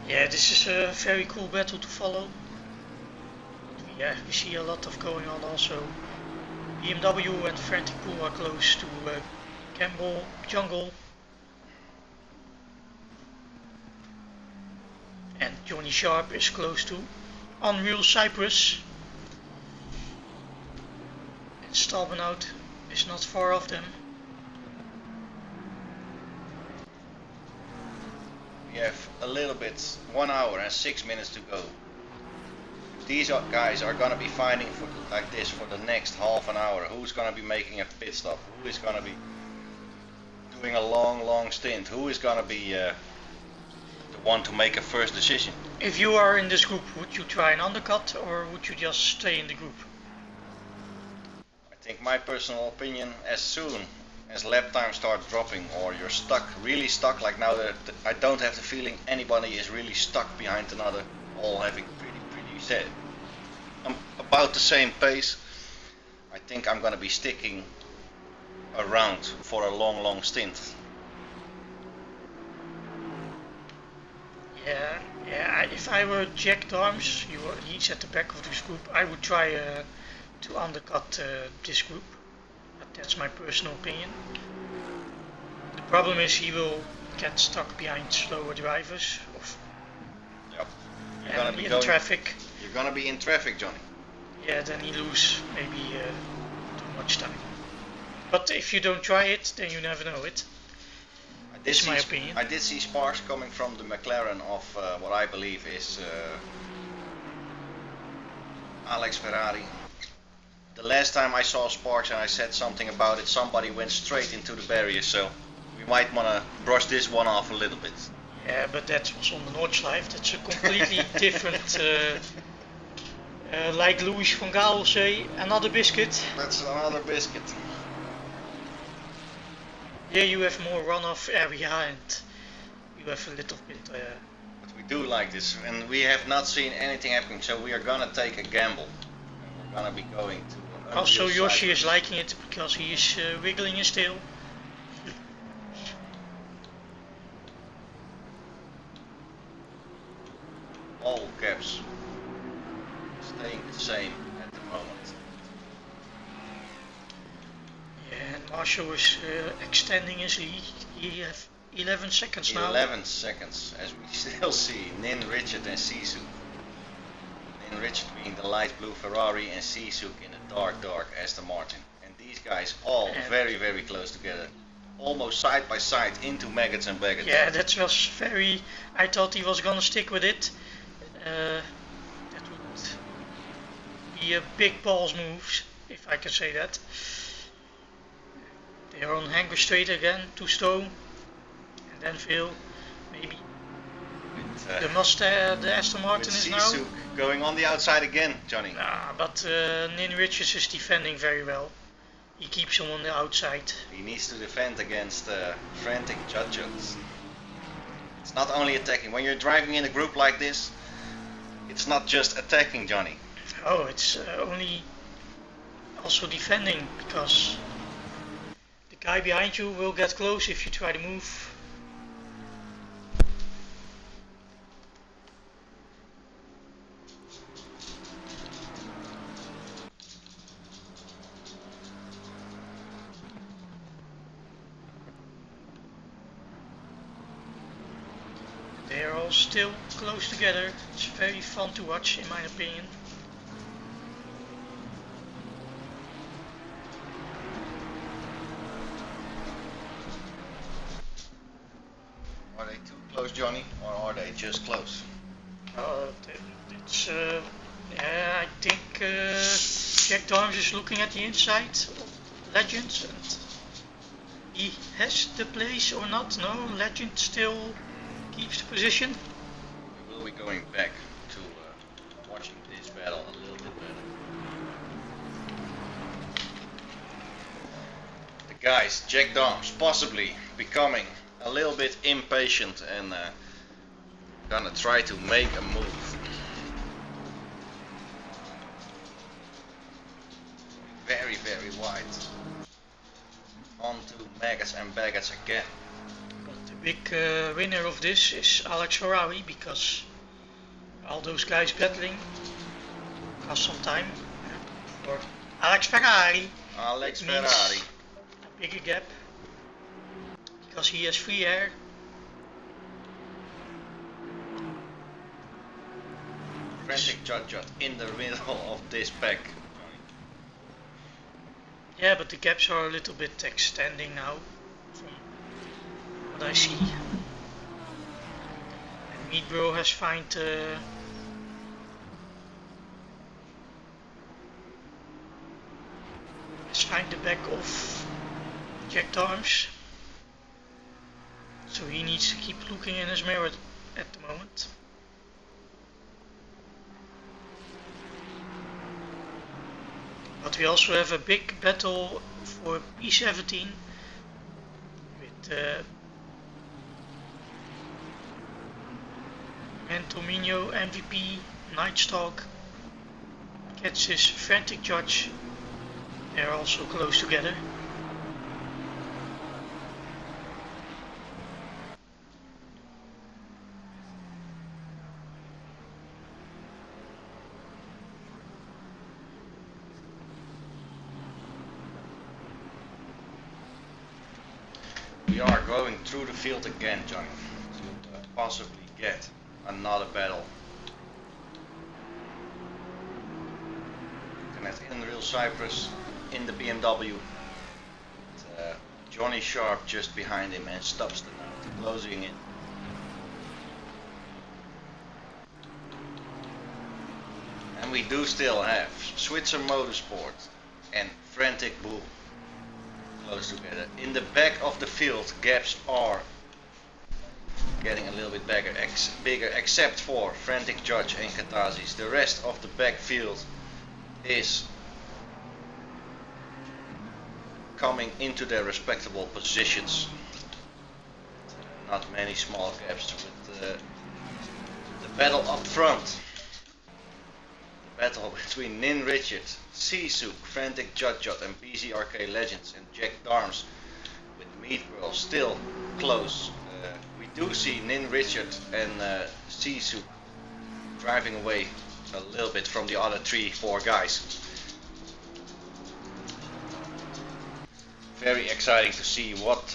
Yeah, this is a very cool battle to follow. Yeah, we see a lot of going on also. BMW and Frantic Bull are close to Campbell Jungle. And Johnny Sharp is close to Unreal Cypress. And Stalbenhout is not far off them. We have a little bit, 1 hour and 6 minutes to go. If these guys are gonna be fighting for like this for the next half an hour, who's gonna be making a pit stop? Who is gonna be doing a long stint? Who is gonna be the one to make a first decision? If you are in this group, would you try an undercut or would you just stay in the group? I think my personal opinion, as soon as lap time starts dropping or you're stuck, really stuck, like now that I don't have the feeling anybody is really stuck behind another, all having pretty set about the same pace, I think I'm gonna be sticking around for a long stint. Yeah. If I were Jack Darms, he's at the back of this group, I would try to undercut this group. But that's my personal opinion. The problem is he will get stuck behind slower drivers. Yep. You're gonna be in traffic. You're gonna be in traffic, Johnny. Yeah, then he lose maybe watch time. But if you don't try it, then you never know it. That's my opinion. I did see sparks coming from the McLaren of what I believe is Alex Ferrari. The last time I saw sparks and I said something about it, somebody went straight into the barrier, so we might want to brush this one off a little bit. Yeah, but that was on the Nordschleife. That's a completely different, like Louis van Gaal will say, another biscuit. That's another biscuit. Yeah, you have more runoff area and you have a little bit. But we do like this, and we have not seen anything happening, so we are gonna take a gamble. We're gonna be going to. Also, Yoshi is liking it because he is wiggling his tail. All caps staying the same at the moment. Yeah, and Marshall is extending his lead. He have 11 seconds now. 11 seconds, as we still see Nin, Richard and Sisuk. Nin, Richard being the light blue Ferrari and Sisuk in the dark Aston Martin. And these guys all very, very close together. Almost side by side into Maggots and Baggots. Yeah, that was very... I thought he was gonna stick with it. That would be a big balls moves, if I can say that. They are on Hanger Straight again, to Stowe, and then Phil, maybe. With, the Aston Martin is now. Going on the outside again, Johnny. But Nin Richards is defending very well. He keeps him on the outside. He needs to defend against frantic judges. It's not only attacking. When you're driving in a group like this, it's not just attacking, Johnny. Oh, it's only also defending, because the guy behind you will get close if you try to move. They are all still close together. It's very fun to watch, in my opinion. Are they too close, Johnny, or are they just close? It's yeah, I think Jack Darms is looking at the inside of Legends, and he has the place or not. No, Legend still keeps the position. We will be going back to watching this battle a little bit better. The guys, Jack Darms, possibly becoming a little bit impatient and gonna try to make a move. Very, very wide. On to Maggots and Baggots again. But the big winner of this is Alex Ferrari, because all those guys battling cost some time. For Alex Ferrari, Alex it means Ferrari. a bigger gap, because he has free air. Frantic Judge in the middle of this pack. Yeah, but the gaps are a little bit extending now, from what I see. And Meatbro has find the back of Jack Darms, so he needs to keep looking in his mirror at the moment. But we also have a big battle for P17 with Antonio MVP, Nightstalk, gets his Frantic Judge. They're also close together. We are going through the field again, Johnny, to possibly get another battle. Looking at Unreal Cyprus, in the BMW. Johnny Sharp just behind him and stops the night, closing in. And we do still have Switzer Motorsport and Frantic Bull close together. In the back of the field, gaps are getting a little bit bigger, except for Frantic Judge and Katazis. The rest of the back field is coming into their respectable positions. Not many small gaps with the battle up front. The battle between Nin Richard, Sisuk, Frantic Judge and BZRK Legends and Jack Darms with Meat Girl still close. We do see Nin Richard and Sisuk driving away a little bit from the other 3-4 guys. Very exciting to see what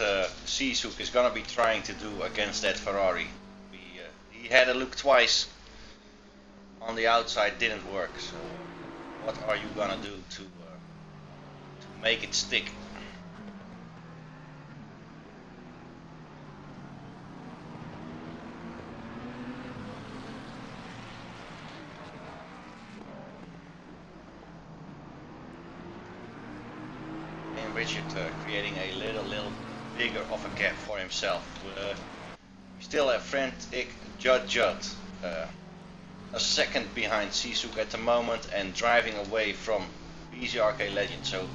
Sisuk is gonna be trying to do against that Ferrari. He had a look twice on the outside, didn't work. So what are you gonna do to make it stick? Richard creating a little bigger of a gap for himself. We still have Frantic Judge a second behind Sisuk at the moment and driving away from BZRK Legend. So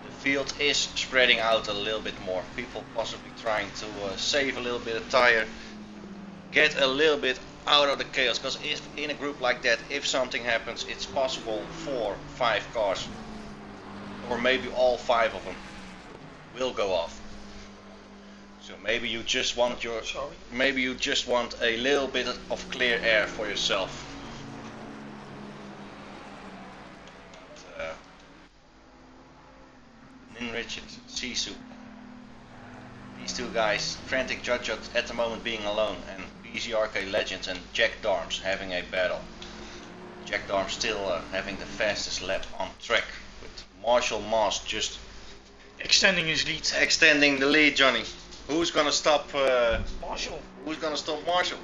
the field is spreading out a little bit more. People possibly trying to save a little bit of tire, get a little bit out of the chaos, because if in a group like that, if something happens, it's possible 4-5 cars, or maybe all 5 of them, will go off. So maybe you just want a little bit of clear air for yourself. Nin Richard, Sisu, these two guys, Frantic Judge at the moment being alone, and BZRK Legends and Jack Darms having a battle. Jack Darms still having the fastest lap on track, with Marshall Moss just extending his lead. Extending the lead, Johnny. Who's gonna stop Marshall? Who's gonna stop Marshall?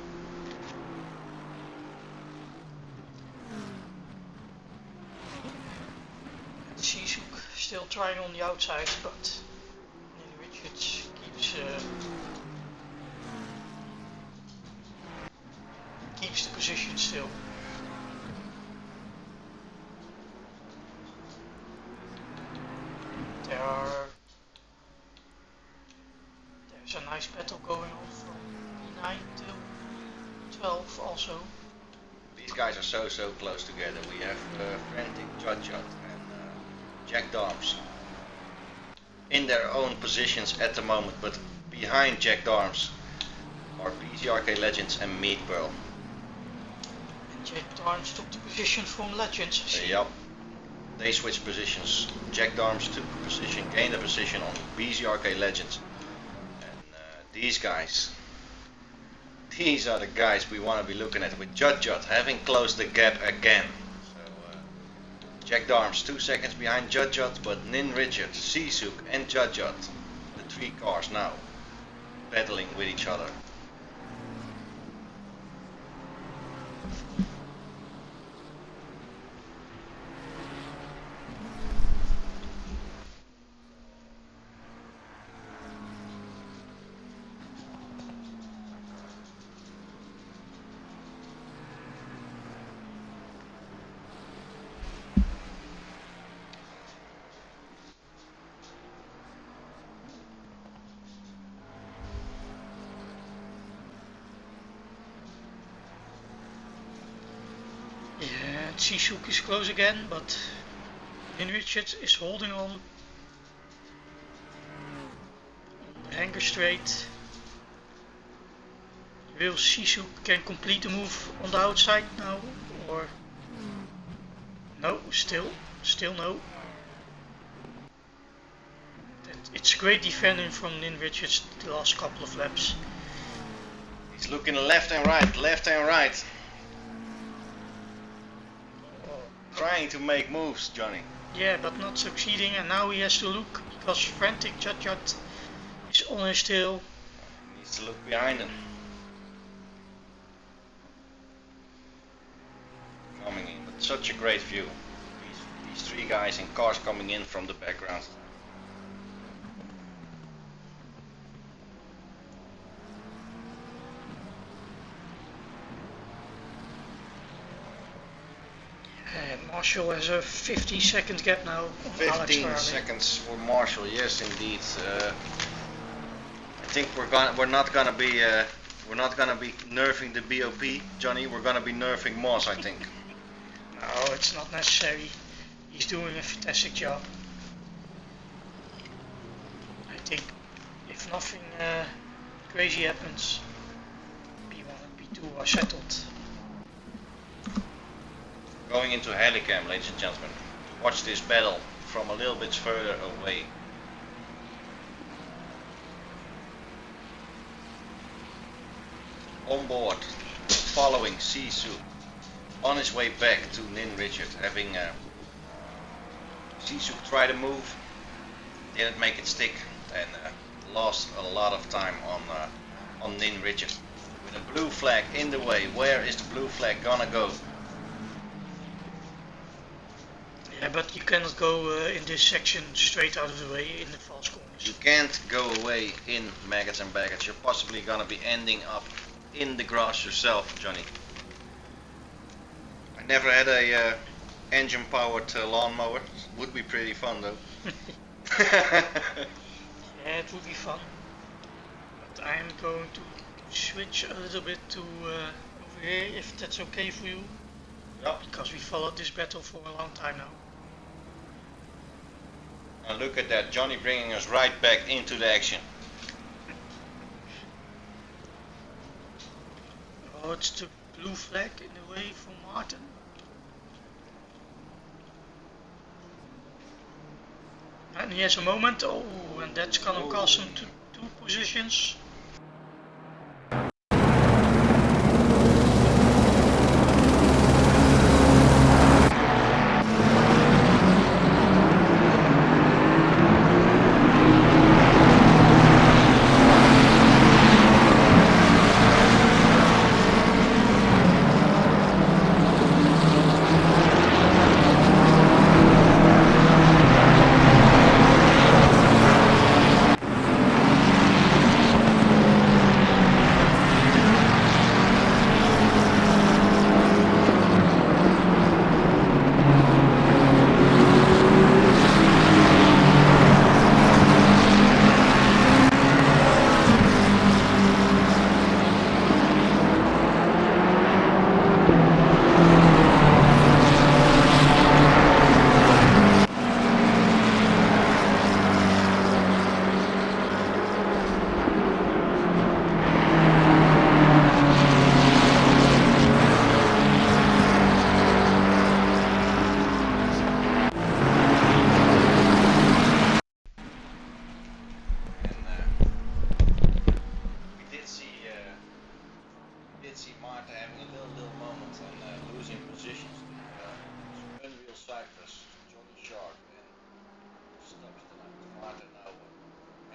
Sisuk still trying on the outside, but Nin Richard keeps the position still. There's a nice battle going on from P9 till 12 also. These guys are so close together. We have Frantic Judge and Jack Darms in their own positions at the moment, but behind Jack Darms are BZRK Legends and Meat Pearl. And Jack Darms took the position from Legends. Yep. They switched positions. Jack Darms took a position, gained a position on BZRK Legends. And these guys, these are the guys we want to be looking at, with Judge having closed the gap again. So Jack Darms 2 seconds behind Judge, but Nin Richard, Sisuk and Judge, the 3 cars now battling with each other. Yeah, Sisuk is close again, but Nin Richard is holding on the hanger straight. Will Sisuk can complete the move on the outside now, or no? Still no. It's great defending from Nin Richards the last couple of laps. He's looking left and right. trying to make moves, Johnny. Yeah, but not succeeding, and now he has to look because frantic Judjot is on his tail. He needs to look behind him. Coming in with such a great view. These three guys in cars coming in from the background. Marshall has a 15-second gap now on 15 seconds for Marshall. Yes, indeed. I think we're not gonna be nerfing the BOP, Johnny. We're gonna be nerfing Moss, I think. No, it's not necessary. He's doing a fantastic job. I think if nothing crazy happens, B1 and B2 are settled. Going into Helicam, ladies and gentlemen, to watch this battle from a little bit further away. On board, following Sisu, on his way back to Nin Richard, having Sisu try to move, didn't make it stick, and lost a lot of time on Nin Richard. With a blue flag in the way, where is the blue flag gonna go? Yeah, but you cannot go in this section straight out of the way in the false corners. You can't go away in maggots and baggage. You're possibly gonna be ending up in the grass yourself, Johnny. I never had a engine powered lawnmower. Would be pretty fun though. Yeah, it would be fun. But I'm going to switch a little bit to over here, if that's okay for you. Yeah. Because we followed this battle for a long time now. And look at that, Johnny bringing us right back into the action. Oh, it's the blue flag in the way for Martin. And he has a moment, oh, and that's gonna cost him two positions.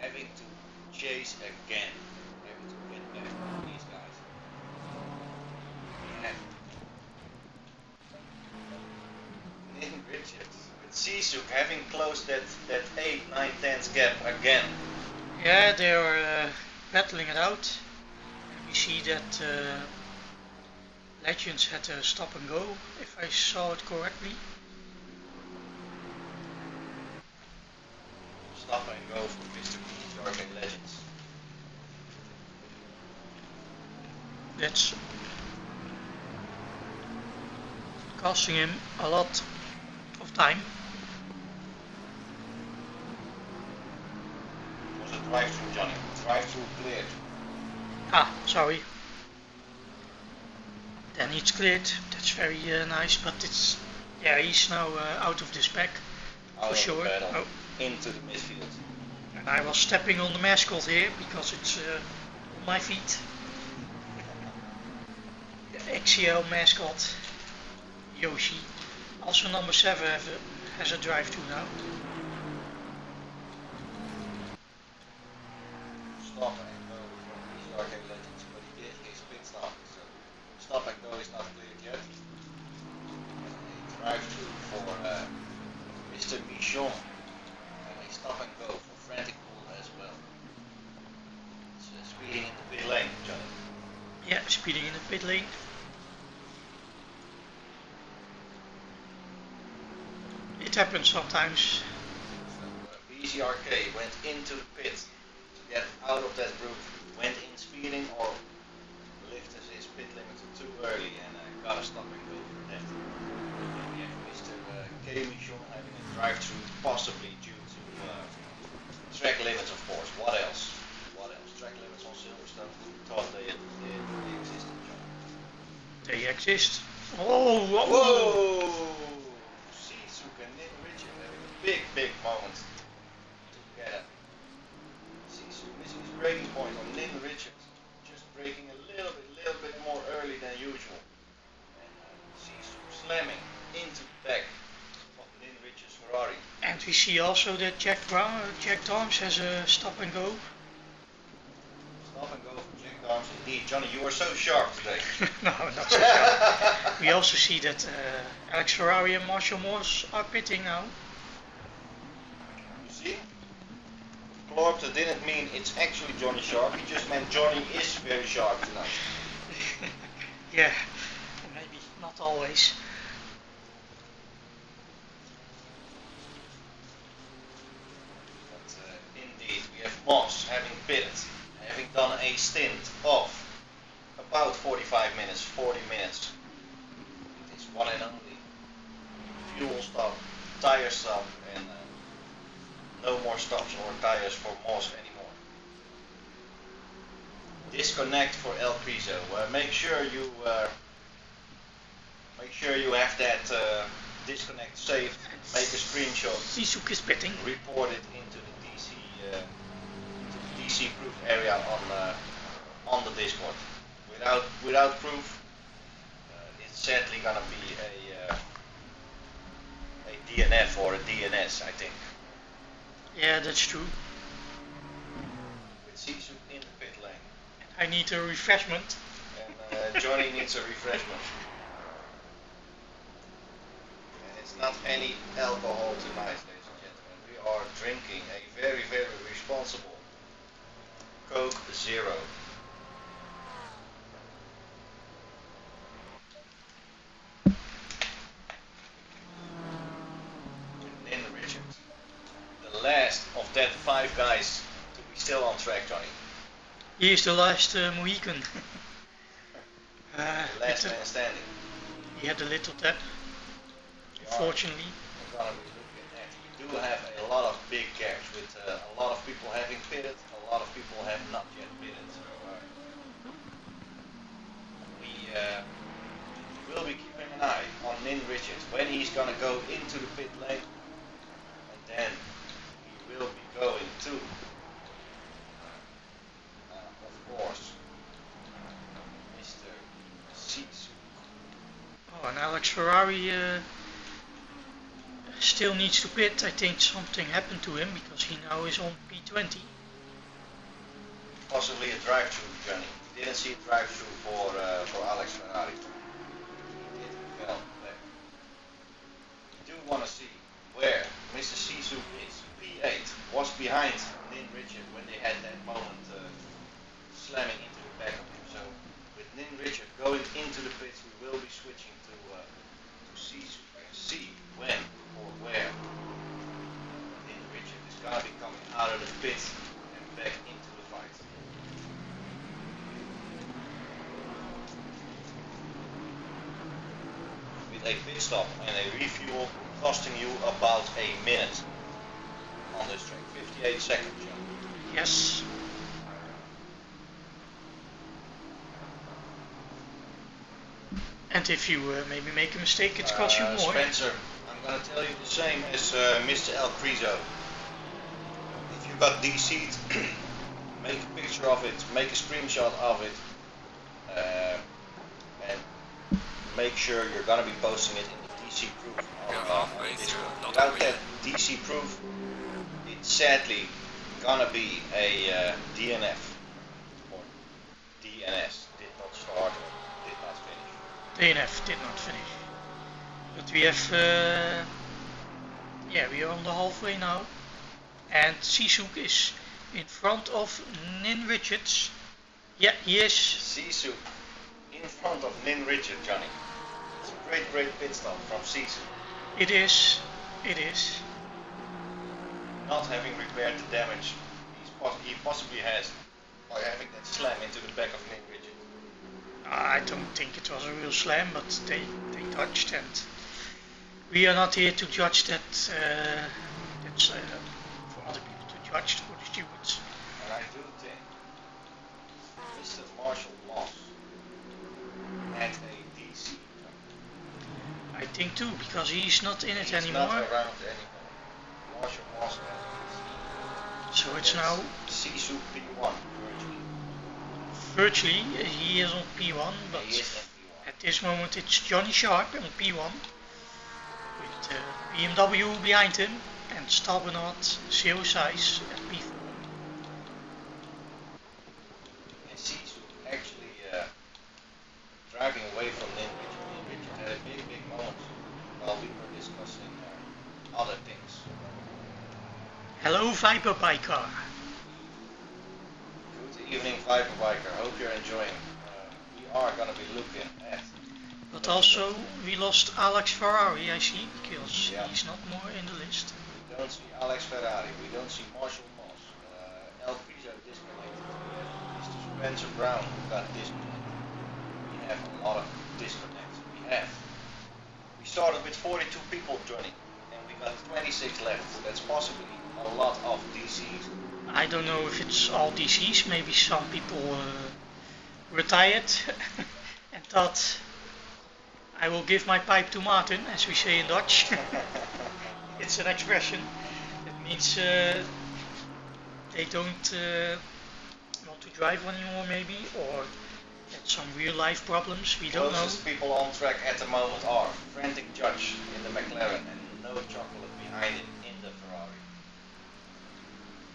Having to chase again, having to get back on these guys. Nin Richards with Sisuk having closed that 8, 9, 10s gap again. Yeah, they are battling it out. We see that Legends had a stop and go, if I saw it correctly. Stop and go for Mr. P. Dark and Legends. That's costing him a lot of time. It was a drive-through, Johnny. Drive-through cleared. Ah, sorry. Then it's cleared. That's very nice, but it's, yeah, he's now out of this pack Out for of sure. the battle, Oh. into the midfield. And I was stepping on the mascot here because it's on my feet. The XCL mascot, Yoshi. Also number 7 has a drive-thru now. Stop and go from the arcade legends, but he did his pit stop, so stop and go is not cleared yet. A drive-thru for Mr. Michon, and a stop and go for Frantic Bull as well. It's speeding in the pit lane, Johnny. Yeah, speeding in the pit lane. It happens sometimes. So BCRK went into the pit to get out of that group, went in speeding or lifted his pit limiter too early and got a stop and go for that. And we have Mr. K. Michon having a drive-through, possibly due to track limits, of course. What else? What else? Track limits on Silverstone. Who thought they existed, John? They exist. Oh, whoa! Whoa! And Nin Richard having a big moment together. Sisu missing his braking point on Nin Richard, just braking a little bit more early than usual. And Sisu slamming into the back of Nin Richard's Ferrari. And we see also that Jack Darms has a stop and go. Stop and go for Jack Darms indeed. Johnny, you are so sharp today. No, not so sharp. We also see that Alex Ferrari and Marshall Morse are pitting now. You see? Clark didn't mean it's actually Johnny Sharp, he just meant Johnny is very sharp tonight. Yeah, maybe not always. But indeed, we have Moss having pitted, having done a stint of about 45 minutes, 40 minutes. It is one and only fuel stop, tire stop, and no more stops or tires for Moss anymore. Disconnect for El Criso. Make sure you have that disconnect saved. Make a screenshot. Sisuk is pitting. Report it into the DC proof area on the Discord. Without proof, it's sadly gonna be a DNF or a DNS, I think. Yeah, that's true. With Sisu in the pit lane. I need a refreshment. And Johnny needs a refreshment. And it's not any alcohol tonight, ladies and gentlemen. We are drinking a very responsible Coke Zero. Nin Richard, the last of that 5 guys to be still on track, Johnny. He is the last Mohican. The last man standing. He had a little tap, unfortunately. We're gonna be looking at. We do have a lot of big gaps with a lot of people having pitted, a lot of people have not yet pitted. So we will be keeping an eye on Nin Richards when he's gonna go into the pit lane, and then he will be going to, of course, Mr. Sisu. Oh, and Alex Ferrari still needs to pit. I think something happened to him because he now is on P20. Possibly a drive-through, Johnny. We didn't see a drive-through for Alex Ferrari. He fell back. We do want to see where Mr. Sisu is. P8 was behind Nin Richard when they had that moment slamming into the back of him. So with Nin Richard going into the pits, we will be switching to Sisu and see when or where Nin Richard is going to be coming out of the pit and back into the fight. With a pit stop and a refuel costing you about a minute on this track, 58 seconds. Yes. And if you maybe make a mistake, it costs you more. Spencer, I'm going to tell you the same as Mr. El Criso. If you got DC'd, make a picture of it, make a screenshot of it, and make sure you're going to be posting it in the DC proof We're on halfway this through one. not Without away. that DC proof, it's sadly gonna be a DNF or DNS, did not start or did not finish. DNF did not finish. But we have, yeah, we are on the halfway now. And Sisuk is in front of Nin Richards. Yeah, he is. Sisu in front of Nin Richard, Johnny. It's a great pit stop from Sisu. It is. It is. Not having repaired the damage he possibly has by having that slam into the back of Nin Richard. I don't think it was a real slam, but they touched, and we are not here to judge that. That's for other people to judge, for the stewards. And I do think Mr. Marshall Moss had a DC. I think too, because he's not in it He's anymore. not around anymore. Marshall Moss had a DC. So it's now Sisu P1 virtually he is on P1, but He is in P1. at this moment it's Johnny Sharp on P1 with BMW behind him and Stabernard Zero Size at P4. And Sisu actually driving away from Nin Richard. Nin Richard had a big moment while we were discussing other things. Hello Viper Biker. Good evening, Viper Biker. Hope you're enjoying. We are going to be looking at. But also we lost Alex Ferrari, I see, because Yeah. he's not more in the list. We don't see Alex Ferrari. We don't see Marshall Moss. El Piso disconnected. We have Mr. Spencer Brown who got disconnected. We have a lot of disconnects. We started with 42 people joining, and we got 26 left. That's possibly a lot of DCs. I don't know if it's all DCs, maybe some people retired and thought I will give my pipe to Martin, as we say in Dutch. It's an expression. It means they don't want to drive anymore maybe, or had some real life problems, we don't know. Closest people on track at the moment are Frantic Judge in the McLaren and No Chocolate behind him in the Ferrari.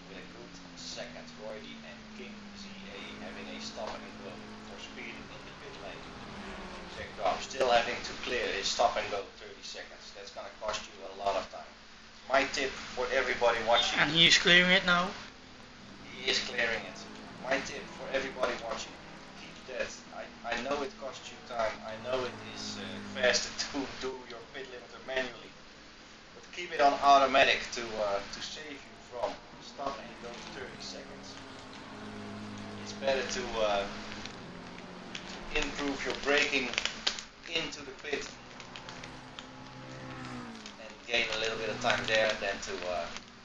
With a good second, Roydy and King ZA having a stop and go for speed in the pit lane. Jack Brown still having to clear his stop and go 30 seconds. That's going to cost you a lot of time. My tip for everybody watching. And he is clearing it now. He is clearing it. My tip for everybody watching. Keep that. I know it costs you time. I know it is faster to do your pit limiter manually. But keep it on automatic to save you from stop and go 30 seconds. It's better to improve your braking into the pit and gain a little bit of time there than to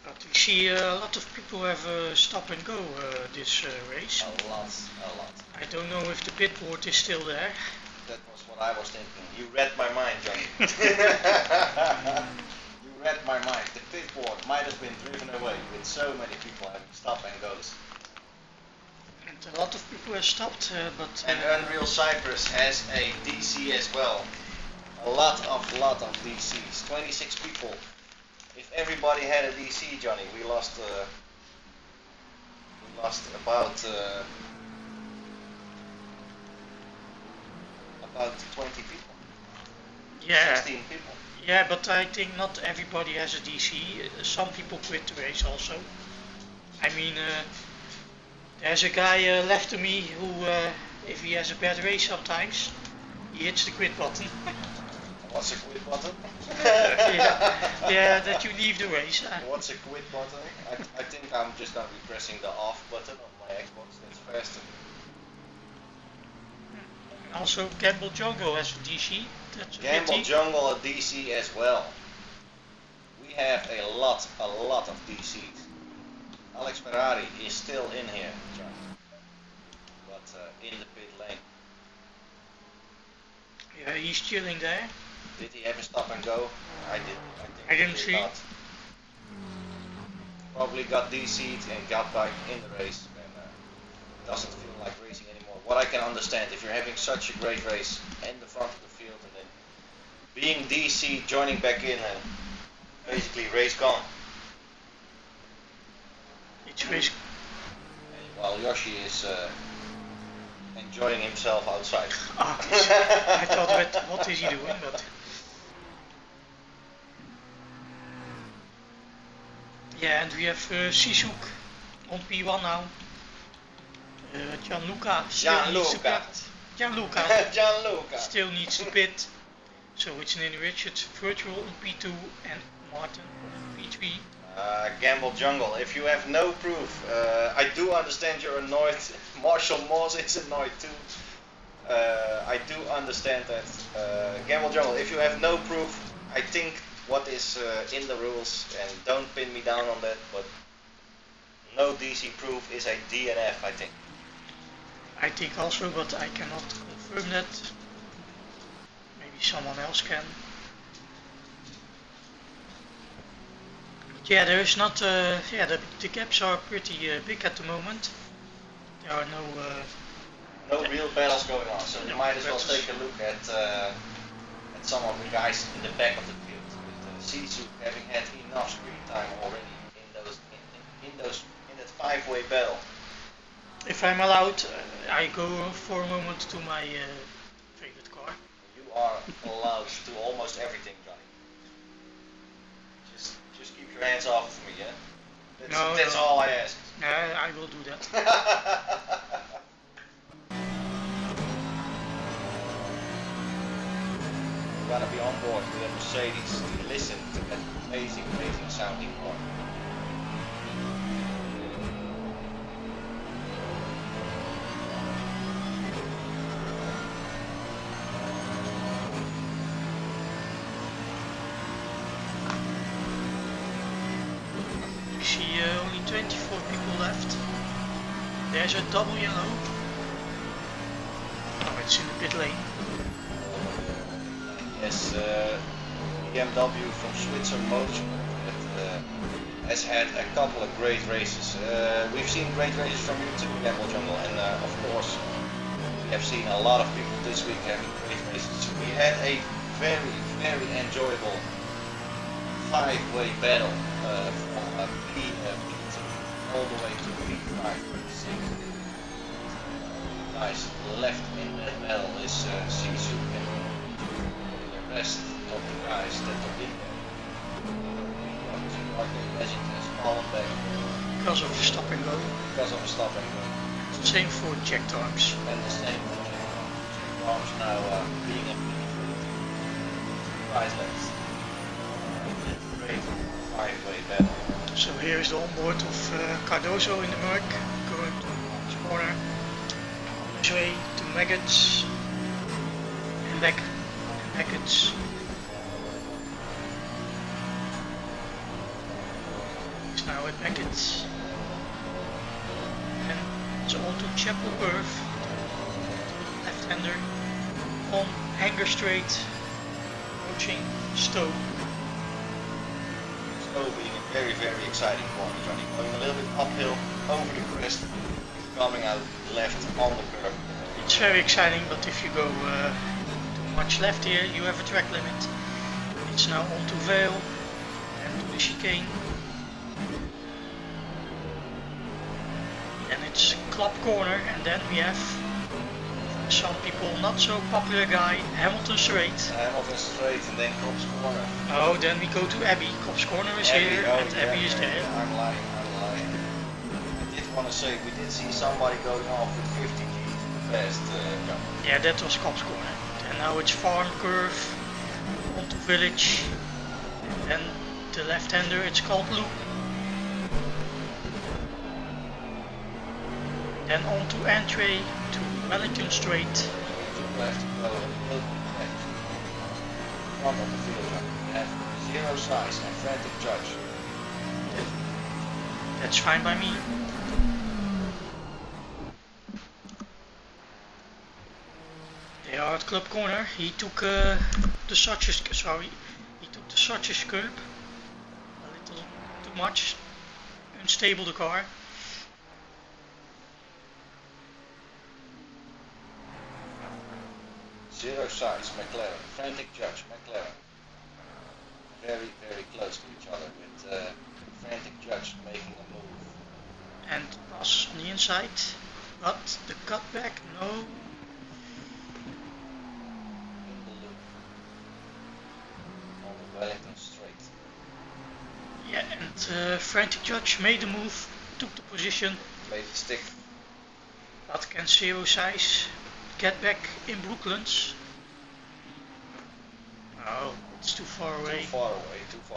But we see a lot of people have stop and go this race. a lot. I don't know if the pit board is still there. That was what I was thinking. You read my mind, Johnny. You read my mind. The pit board might have been driven away with so many people having stop and goes. And a lot of people have stopped, but And Unreal Cypress has a DC as well. A lot of DCs. 26 people. If everybody had a DC, Johnny, we lost about 20 people. yeah, 16 people. yeah, but I think not everybody has a DC. Some people quit the race also. I mean, there's a guy left to me who, if he has a bad race sometimes, he hits the quit button. What's a quit button? yeah, that you leave the race. What's a quit button? I think I'm just going to be pressing the off button on my Xbox. That's faster. Also, Campbell Jungle has a DC. That's a Gamble pity. Jungle a DC as well. We have a lot of DCs. Alex Ferrari is still in here, John. But in the pit lane. Yeah, he's chilling there. Did he have a stop and go? I didn't. I didn't he see. Not. Probably got DC'd and got back in the race and doesn't feel like racing anymore. What I can understand, if you're having such a great race in the front of the field and then being DC, joining back in, and basically race gone. Each race. While Yoshi is enjoying himself outside. Ah, I thought, what is he doing? But yeah, and we have Sisuk on P1 now. Gianluca still needs to pit. So it's Nini Richards, Virtual on P2 and Martin on P3. Gamble Jungle, if you have no proof, I do understand you're annoyed. Marshall Moss is annoyed too. I do understand that. Gamble Jungle, if you have no proof, I think what is in the rules, and don't pin me down on that, but no DC proof is a DNF, I think. I think also, but I cannot confirm that. Maybe someone else can. Yeah, there is not. Yeah, the gaps are pretty big at the moment. There are no real battles going on, so you might as well take a look at some of the guys in the back of the field. With Sisu having had enough screen time already in that 5-way battle. If I'm allowed, I go for a moment to my favorite car. You are allowed to almost everything, Johnny. Just keep your hands off of me, yeah? That's all I ask. I will do that. You're gonna be on board with a Mercedes to listen to that amazing sounding horn. You see only 24 people left. There's a double yellow. Oh, it's in the pit lane. Yes, BMW from Switzer Motorsport has had a couple of great races. We've seen great races from you too, Gamble Jungle, and of course we have seen a lot of people this week having great races. We had a very enjoyable 5-way battle from P2 all the way to P5, P6. Guys left in that battle is Sisu and the rest of the guys that are in there. Legend has fallen back Because of the stop and go. because of a stop and go. Same for Jack Arms. And the same for Jack Arms now being a guys left. Great 5-way battle. So here is the onboard of Cardoso in the Merc, going to his corner, on his way to Maggots, and back, and Maggots. He's now at Maggots, and it's on to Chapel Curve, left-hander, on Hanger Straight, approaching Stowe. Stowe being a very exciting corner, Johnny. Going a little bit uphill, over the crest, coming out left on the curve. It's very exciting, but if you go too much left here, you have a track limit. It's now on to Vale and to the chicane. And it's Club Corner, and then we have, for some people, not so popular guy, Hamilton Straight. Hamilton Straight and then Cobb's Corner. Oh, then we go to Abbey. Cobb's Corner is here, and Abbey is there. Yeah, I'm lying. I did want to say, we did see somebody going off with 50 G's fast jump. Yeah, that was Cobb's Corner. And now it's Farm Curve, onto Village, and then the left-hander, it's called Loop. Then on to Entry, to Wellington Straight. Left to go a little bit left. Front of the field jump. We have zero size and frantic judge. That's fine by me. They are at Club Corner. He took the Suches, he took the Suches curb. A little too much. Unstable the car. Zero size, McLaren. Frantic Judge, McLaren. Very, very close to each other with Frantic Judge making a move. And pass on the inside, but the cutback, no. In the loop. On the Wellington straight. Yeah, and Frantic Judge made the move, took the position. Made it stick. But can Zero Size get back in Brooklands? Oh, it's too far away. Too far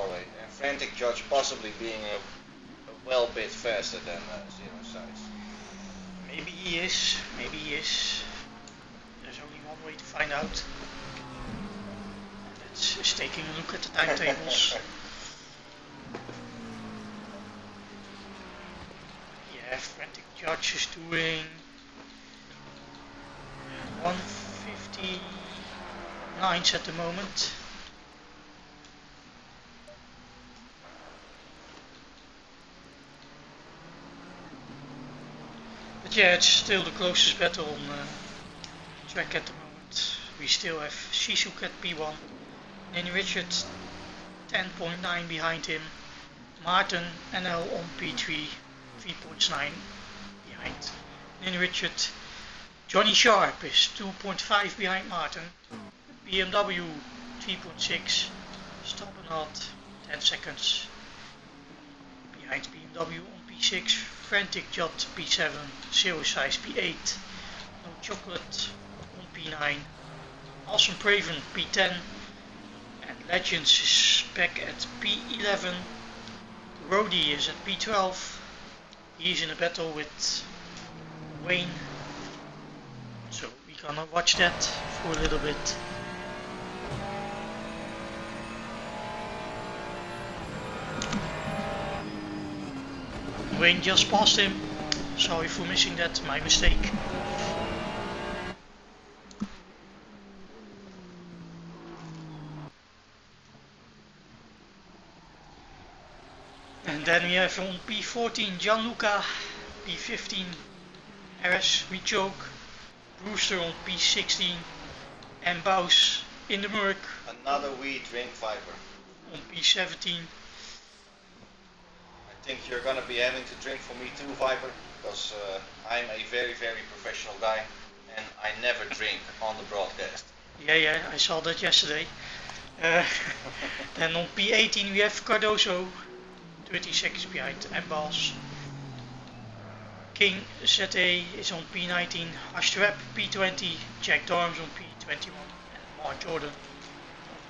away. And Frantic Judge possibly being a well bit faster than Zero Size. Maybe he is, maybe he is. There's only one way to find out. And that's taking a look at the timetables. Yeah, Frantic Judge is doing 1:59 at the moment. But yeah, it's still the closest battle on track at the moment. We still have Sisuk at P1, then Richard 10.9 behind him, Martin NL on P3, 3 points 9 behind. Then Richard, Johnny Sharp is 2.5 behind Martin, BMW 3.6, Stabbenhard 10 seconds behind BMW on P6, Frantic Jot P7, Zero Size P8, No Chocolate on P9, Awesome Praven P10, and Legends is back at P11, Rody is at P12, he's in a battle with Wayne, so we're gonna watch that for a little bit. Wayne just passed him, sorry for missing that, my mistake. And then we have on P14 Gianluca, P15 RS Rechoke, Brewster on P16 and Baus in the Merc. Another wee drink Viper. On P17. I think you're gonna be having to drink for me too, Viper, because I'm a very, very professional guy and I never drink on the broadcast. Yeah, I saw that yesterday. Then on P18 we have Cardoso, 30 seconds behind Embals. King ZA is on P19, Astrap P20, Jack Dorms on P21 and Mark Jordan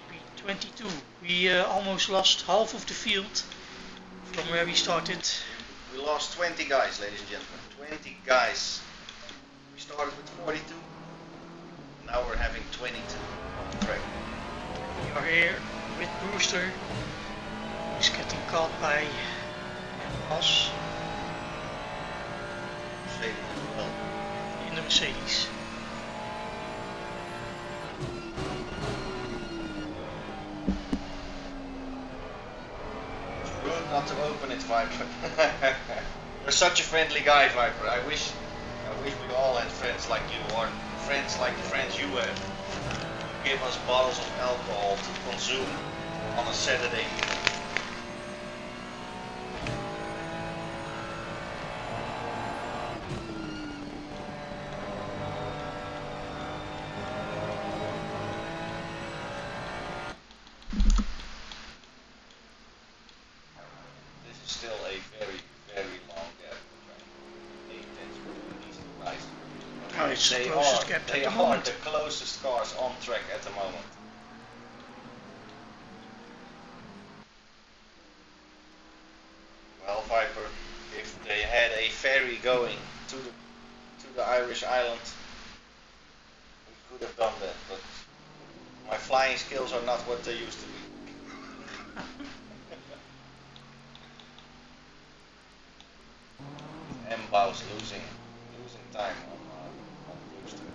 on P22. We almost lost half of the field from where we started. We lost 20 guys, ladies and gentlemen. 20 guys. We started with 42. Now we're having 22 on the track. We are here with Brewster. He's getting caught by Embals. In the Mercedes. It's rude not to open it, Viper. You're such a friendly guy, Viper. I wish we all had friends like you, or friends like the friends you have. You give us bottles of alcohol to consume on a Saturday evening. Still a very, very long gap. 8 tenths between these two guys. Oh, it's the closest gap They at the are moment. the closest cars on track at the moment. Well, Viper, if they had a ferry going to the Irish island, we could have done that, but my flying skills are not what they used to be. Mbaus losing time on Brewster.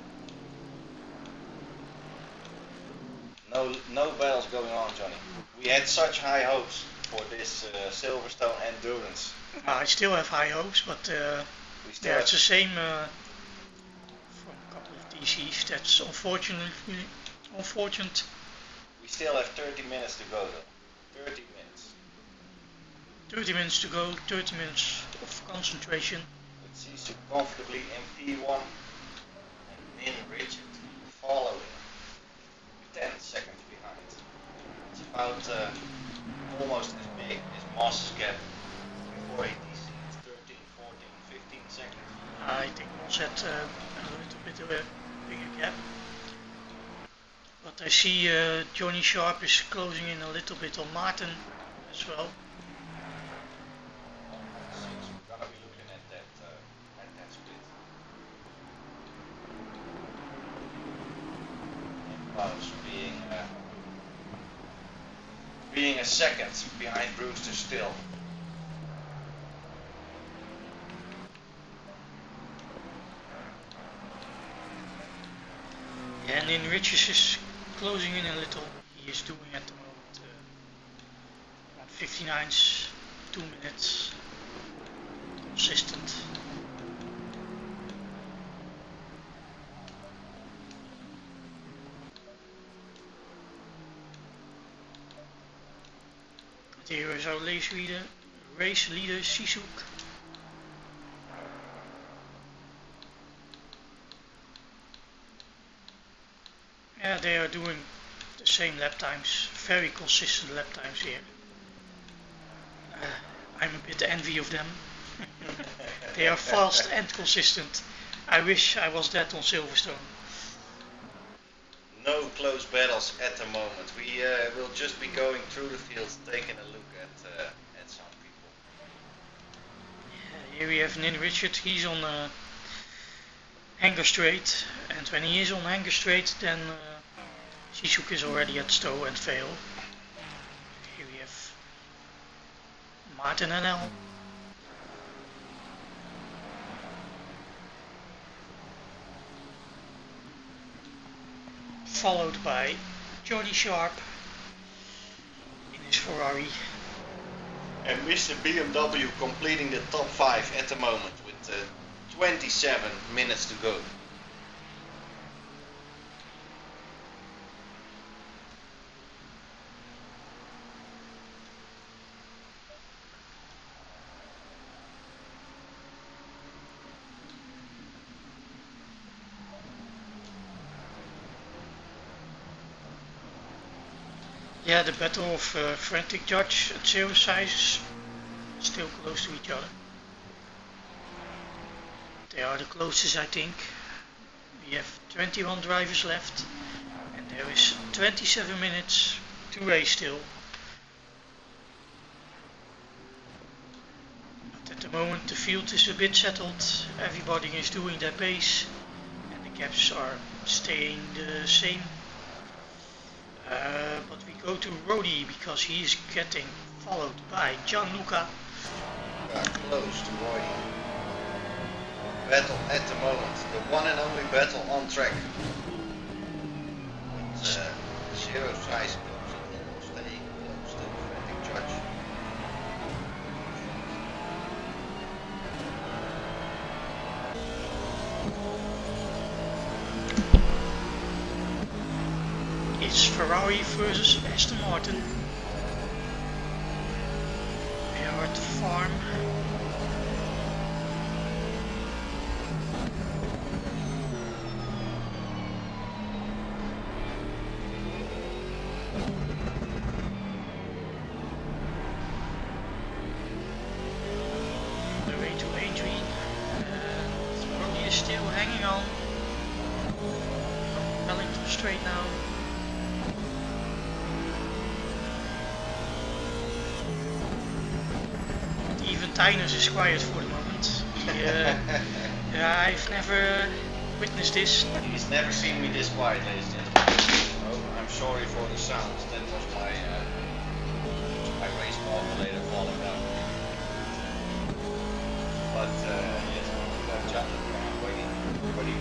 No battles going on, Johnny. We had such high hopes for this Silverstone Endurance. I still have high hopes, but We still yeah, have it's the same from a couple of PCs. That's unfortunate. We still have 30 minutes to go though. 30 minutes. 30 minutes to go, 30 minutes of concentration. With Sisu comfortably in P1 and Nin Richard following 10 seconds behind. It's about almost as big as Moss's gap before he decedes 13, 14, 15 seconds. I think Moss had a little bit of a bigger gap. But I see Johnny Sharp is closing in a little bit on Martin as well. We're gonna be looking at that split. And Klaus being a second behind Brewster still. Yeah, and then Richards is closing in a little. He is doing at the moment 1:59's, 2 minutes, consistent. Here is our race leader Sisuk. Yeah, they are doing the same lap times, very consistent lap times here. I'm a bit envy of them. They are fast and consistent. I wish I was that on Silverstone. No close battles at the moment. We will just be going through the fields, taking a look at some people. Yeah, here we have Nin Richard. He's on Hanger Straight, and when he is on Hanger Straight, then Sisuk is already at Stowe and Vale. Here we have Martin and L. Followed by Johnny Sharp in his Ferrari. And Mr. BMW completing the top 5 at the moment with 27 minutes to go. Yeah, the battle of Frantic Judge and Zero Size still close to each other. They are the closest, I think. We have 21 drivers left and there is 27 minutes to race still. But at the moment the field is a bit settled, everybody is doing their pace and the gaps are staying the same. But we go to Rodi because he is getting followed by Gianluca. Close to Roy. Battle at the moment, the one and only battle on track. With Zero Size almost staying close to Frantic Judge. It's Ferrari versus Aston Martin. We are at the farm. On the way to Adrian. Ferrari is still hanging on. Wellington straight now. Even Tynus is quiet for the moment. I've never witnessed this. He's never seen me this quiet, ladies and gentlemen. Oh, I'm sorry for the sounds. That was my race calculator falling down. But yes, we got Gianluca waiting for the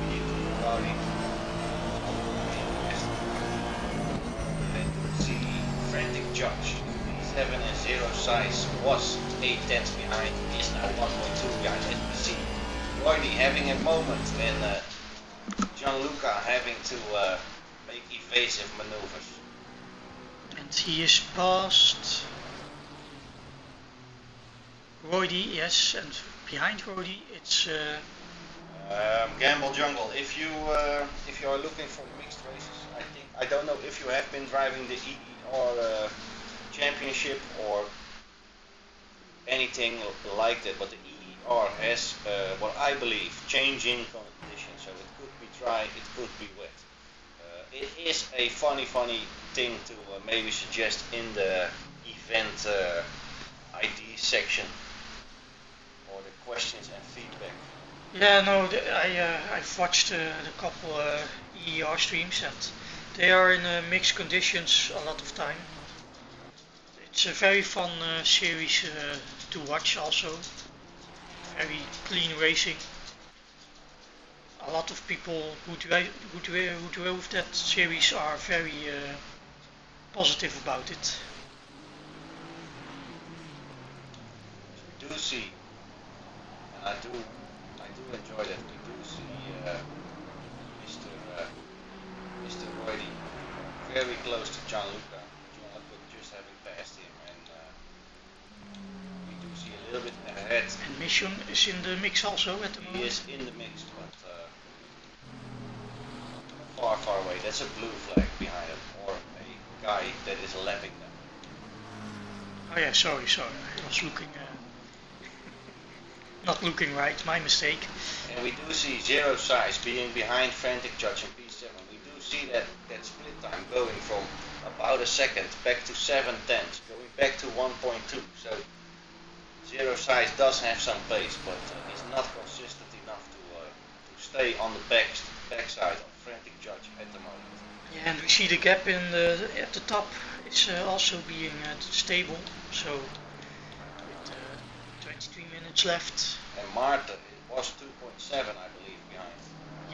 Ferrari. And see Frantic Judge. 7 and 0 Size was 8 tenths behind, is now 1.2 behind. As we see Roydy having a moment and Gianluca having to make evasive maneuvers. And he is past Roydy, yes, and behind Roydy it's Gamble Jungle. If you are looking for mixed races, I don't know if you have been driving the EE or Championship or anything like that, but the EER has what I believe changing conditions, so it could be dry, it could be wet. It is a funny thing to maybe suggest in the event ID section or the questions and feedback. yeah, no, I've watched a couple EER streams and they are in mixed conditions a lot of time. It's a very fun series to watch also. Very clean racing. A lot of people who drove that series are very positive about it. We do see, and I do enjoy that. We do see Mr. Roydy very close to Gianluca. Gianluca just having passed him, and we do see a little bit ahead. And Mission is in the mix also at the moment. He is in the mix, but far away. That's a blue flag behind him, or a guy that is lapping them. Oh yeah, sorry, I was looking, not looking right, my mistake. And we do see Zero Size being behind Frantic Judge in P7. We do see that split time going from about a second back to 7/10, going back to 1.2. So Zero Size does have some pace, but is not consistent enough to stay on the backside of Frantic Judge at the moment. Yeah, and we see the gap at the top is also being stable, so with 23 minutes left. And Marta was 2.7, I believe, behind.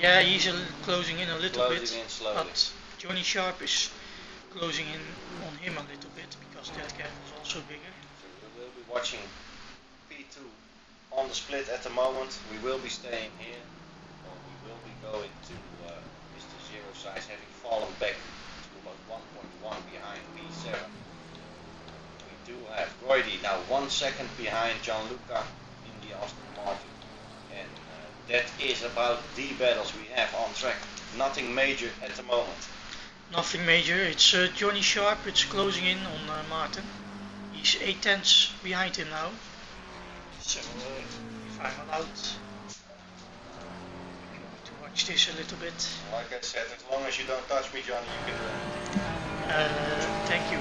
Yeah, he's closing in a little bit, In slowly. but Johnny Sharp is closing in on him a little bit because that gap is also bigger. So we will be watching P2 on the split at the moment. We will be staying here, or we will be going to Mr. Zero Size, having fallen back to about 1.1 behind P7. We do have Roydy now 1 second behind Gianluca in the Aston Martin, and that is about the battles we have on track. Nothing major at the moment. Nothing major, it's Johnny Sharp, it's closing in on Martin. He's 8/10 behind him now. So if I'm allowed to watch this a little bit. Like I said, as long as you don't touch me, Johnny, you can do it. Thank you.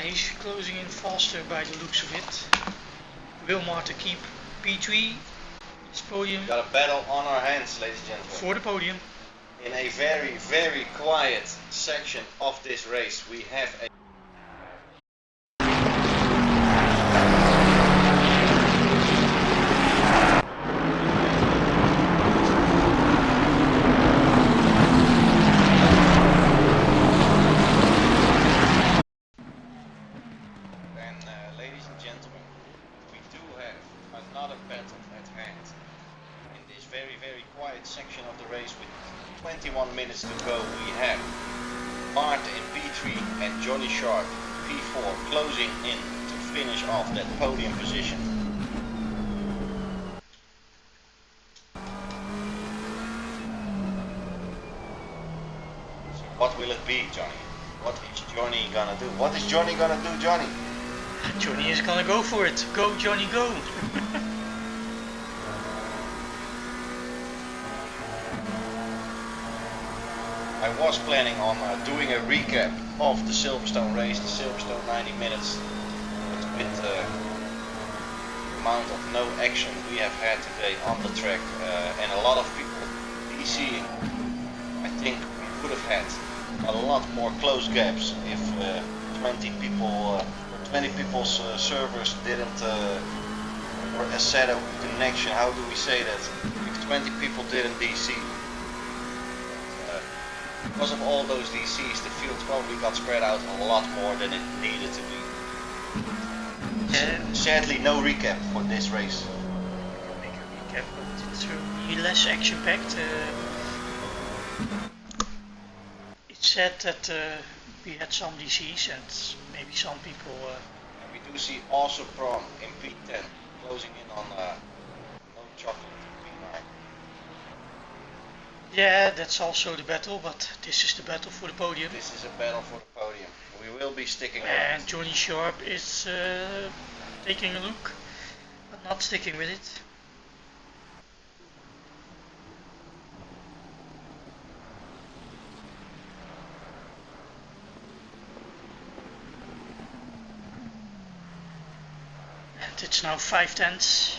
He's closing in faster by the looks of it. Will Martin keep P3, his podium, We've got a battle on our hands, ladies and gentlemen. for the podium. In a very quiet section of this race, we have a ladies and gentlemen, we do have another battle at hand. In this very quiet section of the race with 21 minutes to go, we have Marta in P3 and Johnny Sharp P4 closing in to finish off that podium position. So what will it be, Johnny? What is Johnny gonna do? What is Johnny gonna do, Johnny? Johnny is gonna go for it. Go, Johnny, go! I was planning on doing a recap of the Silverstone race, the Silverstone 90 minutes, but with the amount of no action we have had today on the track and a lot of people DCing, I think we could have had a lot more close gaps if 20 people's servers didn't or a set of connection. How do we say that? 20 people didn't DC. Because of all those DCs, the field probably got spread out a lot more than it needed to be. Sadly, no recap for this race. Make a recap, but it's really less action-packed. It's sad that we had some DCs and maybe some people. And we do see also Prawn in P10 closing in on no chocolate in P9. Yeah, that's also the battle, but this is the battle for the podium. This is a battle for the podium. We will be sticking And around. Johnny Sharp is taking a look, but not sticking with it. And it's now 5/10.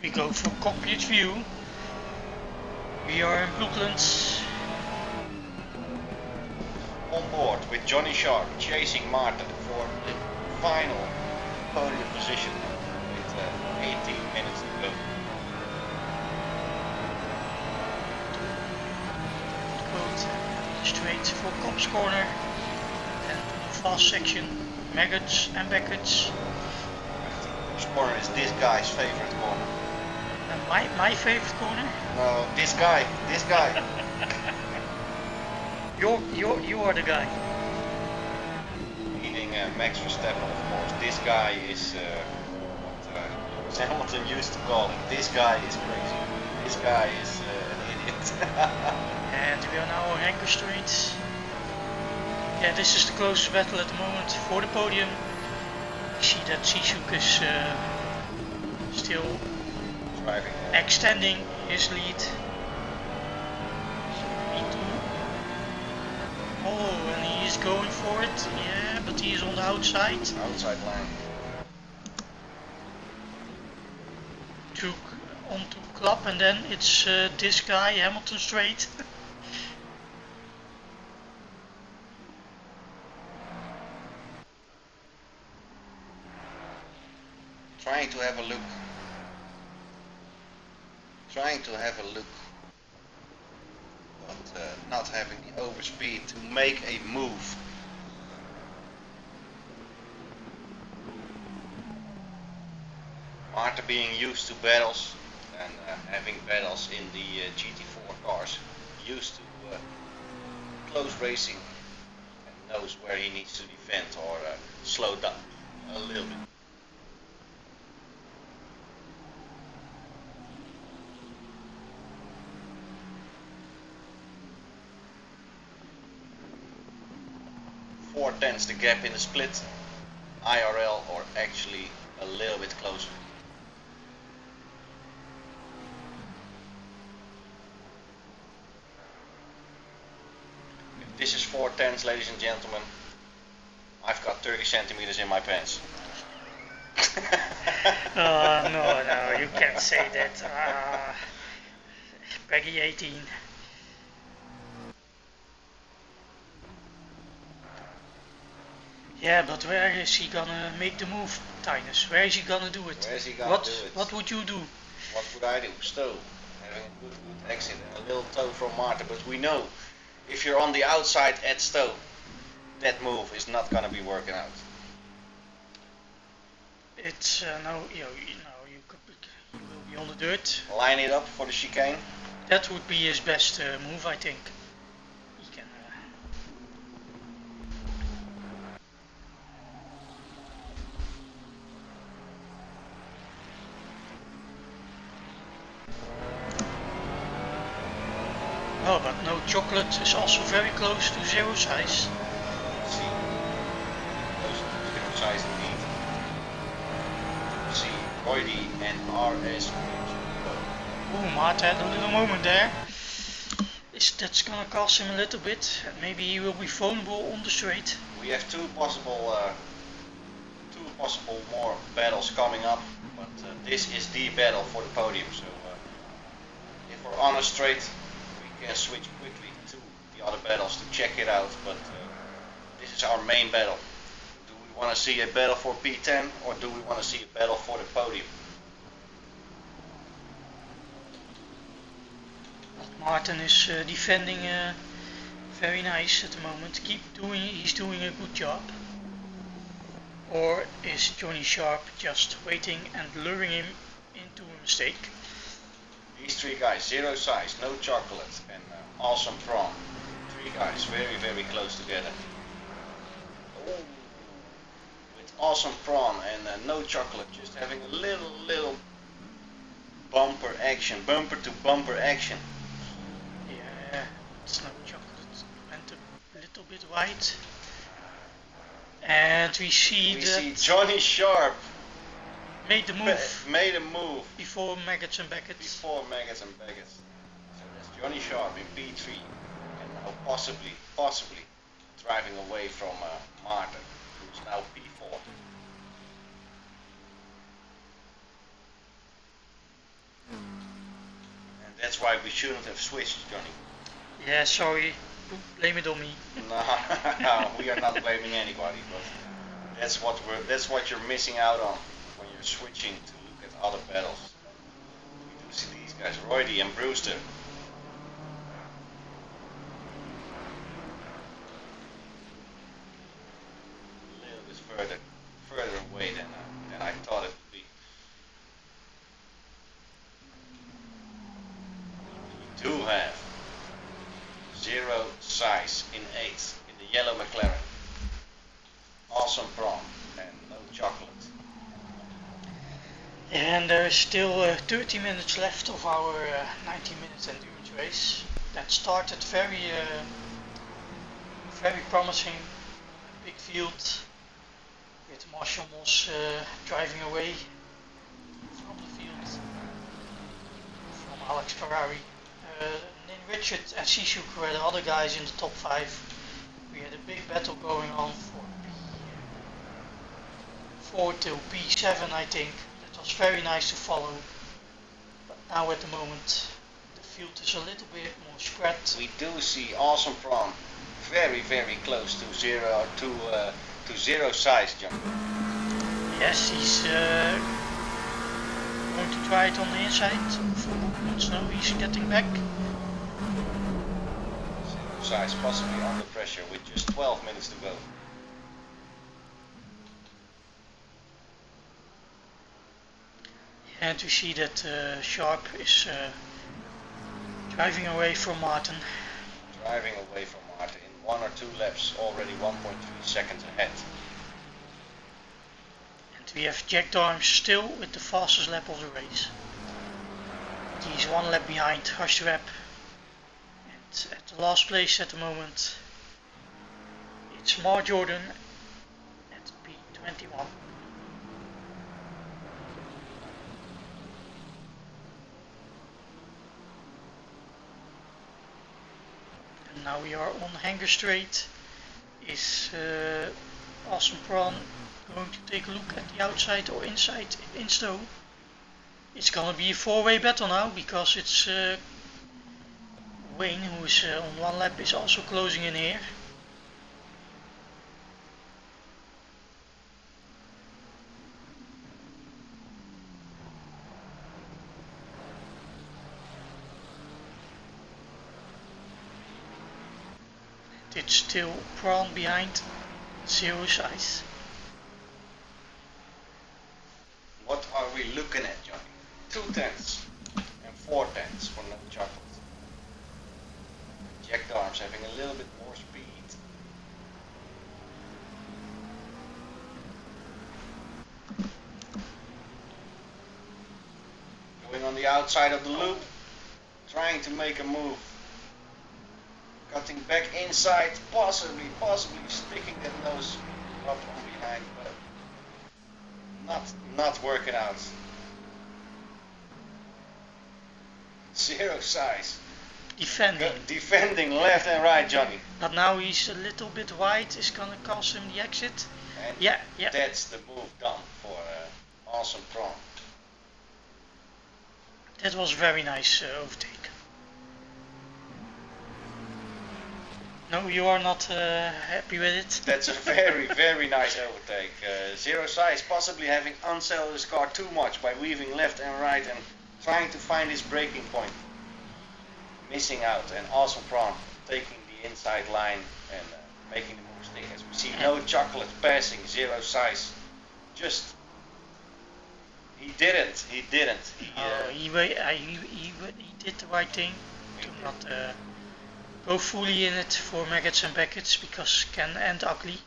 We go for cockpit view. We are in Brooklands. On board with Johnny Sharp chasing Martin for the final podium position with 18 minutes to go. Quote, straight for Cops Corner and the fast section, Maggots and Beckett's. This corner is this guy's favorite corner. And my favorite corner? No, this guy. You are the guy. Meaning Max Verstappen, of course. This guy is what Hamilton used to call him. This guy is crazy. This guy is an idiot. And we are now on Anchor Street. Yeah, this is the closest battle at the moment for the podium. You see that Sisuk is still Driving. extending his lead. Oh, and he is going for it. Yeah, but he is on the outside. Outside line. Onto Club, and then it's this guy, Hamilton straight. Trying to have a look. But not having the overspeed to make a move. After being used to battles and having battles in the GT4 cars, used to close racing and knows where he needs to defend or slow down a little bit. Four-tenths the gap in the split, IRL, or actually a little bit closer. If this is 4/10, ladies and gentlemen, I've got 30 centimeters in my pants. Oh, no, you can't say that. Peggy 18. Yeah, but where is he gonna make the move, Tinus? Where is he gonna do it? Where is he gonna do it? What would you do? What would I do? Stow. Having a good exit and a little toe from Martin, but we know if you're on the outside at Stow, that move is not gonna be working out. It's you will be on the dirt. Line it up for the chicane. That would be his best move, I think. He can. Oh, but no chocolate is also very close to zero size. See, those different size indeed. See, Roydy and RS. Oh, Marta had a little moment there. That's gonna cost him a little bit. Maybe he will be vulnerable on the straight. We have two possible more battles coming up, but this is the battle for the podium. So if we're on a straight, we can switch quickly to the other battles to check it out, but this is our main battle. Do we want to see a battle for P10 or do we want to see a battle for the podium? Martin is defending very nice at the moment. He's doing a good job. Or is Johnny Sharp just waiting and luring him into a mistake? These three guys, Zero Size, No Chocolate and Awesome Prawn. Three guys very, very close together. Ooh. With Awesome Prawn and No Chocolate just having a little bumper to bumper action. Yeah, it's No Chocolate. Went a little bit wide. And we see Johnny Sharp made the move before Maggots and Beckett. So that's Johnny Sharp in P3 and now possibly driving away from Martin, who's now P4. And that's why we shouldn't have switched, Johnny. Yeah, sorry. Blame it on me. No, we are not blaming anybody, but that's what you're missing out on when you're switching to look at other battles. We do see these guys, Roydy and Brewster. A little bit further away than I thought it would be. We do have Zero Size in 8th in the yellow McLaren. Awesome Prawn and No Chocolate. And there is still 30 minutes left of our 90-minute endurance race. That started very promising. Big field with Marshall Moss driving away from the field from Alex Ferrari. Richard and Sishuk were the other guys in the top 5. We had a big battle going on for P4 till P7, I think. That was very nice to follow. But now at the moment the field is a little bit more spread. We do see Awesome Prawn very close to Zero Size jump. Yes, he's going to try it on the inside for movements. Now he's getting back. Size possibly under pressure with just 12 minutes to go. And we see that Sharp is driving away from Martin. Driving away from Martin in 1 or 2 laps, already 1.3 seconds ahead. And we have Jack Darms still with the fastest lap of the race. He's 1 lap behind Hushtrap. At the last place at the moment, it's Mar Jordan at P21. And now we are on Hanger Straight. Is Awesome Prawn going to take a look at the outside or inside Insto? It's gonna be a 4-way battle now because it's Wayne, who is on 1 lap, is also closing in here. It's still Prawn behind Zero Size. What are we looking at, Johnny? 2 tenths and 4 tenths for No Chocolate. Jack Darms having a little bit more speed. Going on the outside of the loop, trying to make a move. Cutting back inside, possibly sticking that nose up from behind, but not working out. Zero Size. Defending left and right, Johnny. But now he's a little bit wide, is gonna cost him the exit. And yeah. That's the move done for Awesome Prawn. That was very nice overtake. No, you are not happy with it. That's a very, very nice overtake. Zero Size possibly having unsettled his car too much by weaving left and right and trying to find his braking point. Missing out, and Awesome Prawn taking the inside line and making the mistake. As we see, No Chocolate passing Zero Size. Just, he didn't. He did the right thing to not go fully in it for Maggots and Beckets, because it can end ugly.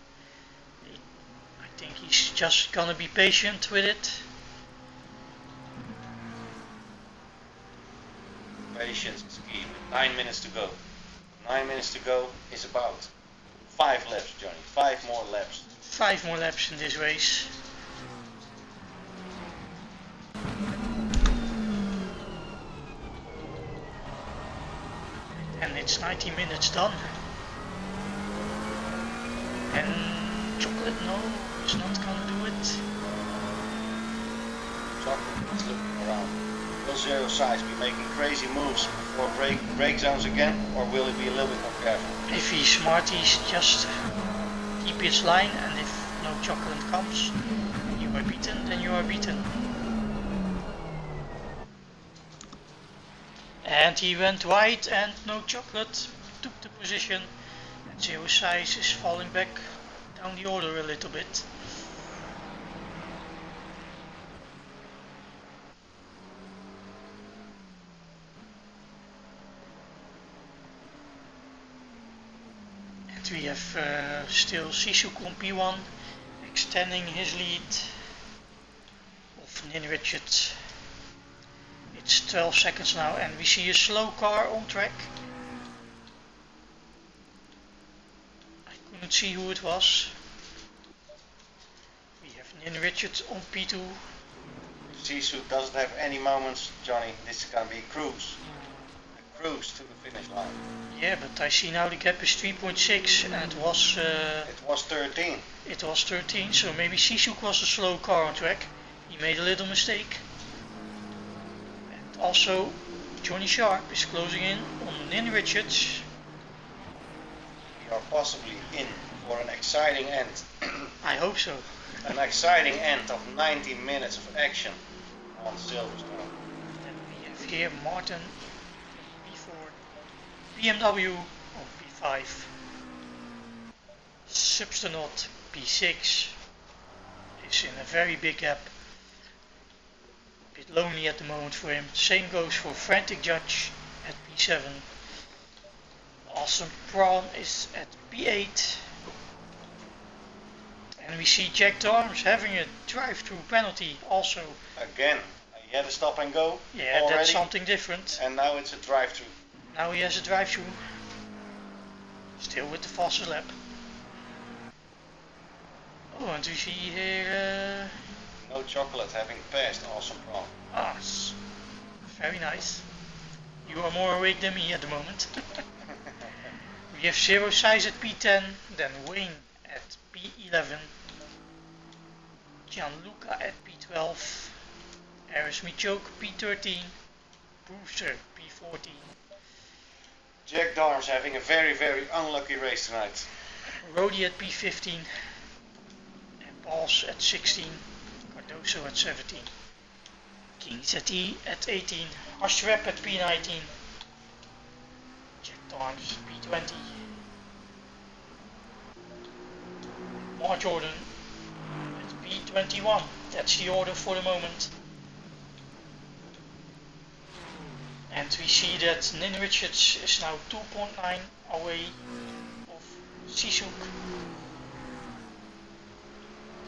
I think he's just gonna be patient with it. Patience is key. With 9 minutes to go. 9 minutes to go is about 5 laps, Johnny. 5 more laps. 5 more laps in this race. And it's 90 minutes done. And Chocolate, no, it's not gonna do it. Chocolate is looking around. Will Zero Size be making crazy moves before brake zones again, or will he be a little bit more careful? If he's smart, he's just keep his line, and if No Chocolate comes, you are beaten, then you are beaten. And he went wide, and No Chocolate took the position, and Zero Size is falling back down the order a little bit. And we have still Sisuk on P1, extending his lead of Nin Richards. It's 12 seconds now, and we see a slow car on track. I couldn't see who it was. We have Nin Richards on P2. Sisu doesn't have any moments, Johnny. This is gonna be a cruise. A cruise to the finish line. Yeah, but I see now the gap is 3.6, and it was 13. It was 13, so maybe Sisuk was a slow car on track. He made a little mistake. Also, Johnny Sharp is closing in on Nin Richards. We are possibly in for an exciting end. I hope so. An exciting end of 90 minutes of action on Silverstone. Then we have here Martin P4, BMW on P5, Substanot P6 is in a very big gap. Bit lonely at the moment for him. Same goes for Frantic Judge at P7. Awesome Prawn is at P8. And we see Jack Darms having a drive-through penalty also. Again, he had a stop and go. Yeah, already, that's something different. And now it's a drive-through. Now he has a drive-through. Still with the fastest lap. Oh, and we see here No Chocolate having passed Awesome Prawn. Ah, very nice. You are more awake than me at the moment. We have Zero Size at P10, then Wayne at P11, Gianluca at P12, Aris Michoke P13, Brewster P14. Jack Darms having a very, very unlucky race tonight. Rody at P15, and Pauls at 16, Cardoso at 17. Kings at 18, Astrap at P19, Jack Darms at P20, Mark Jordan at P21. That's the order for the moment. And we see that Nin Richards is now 2.9 away of Sisuk.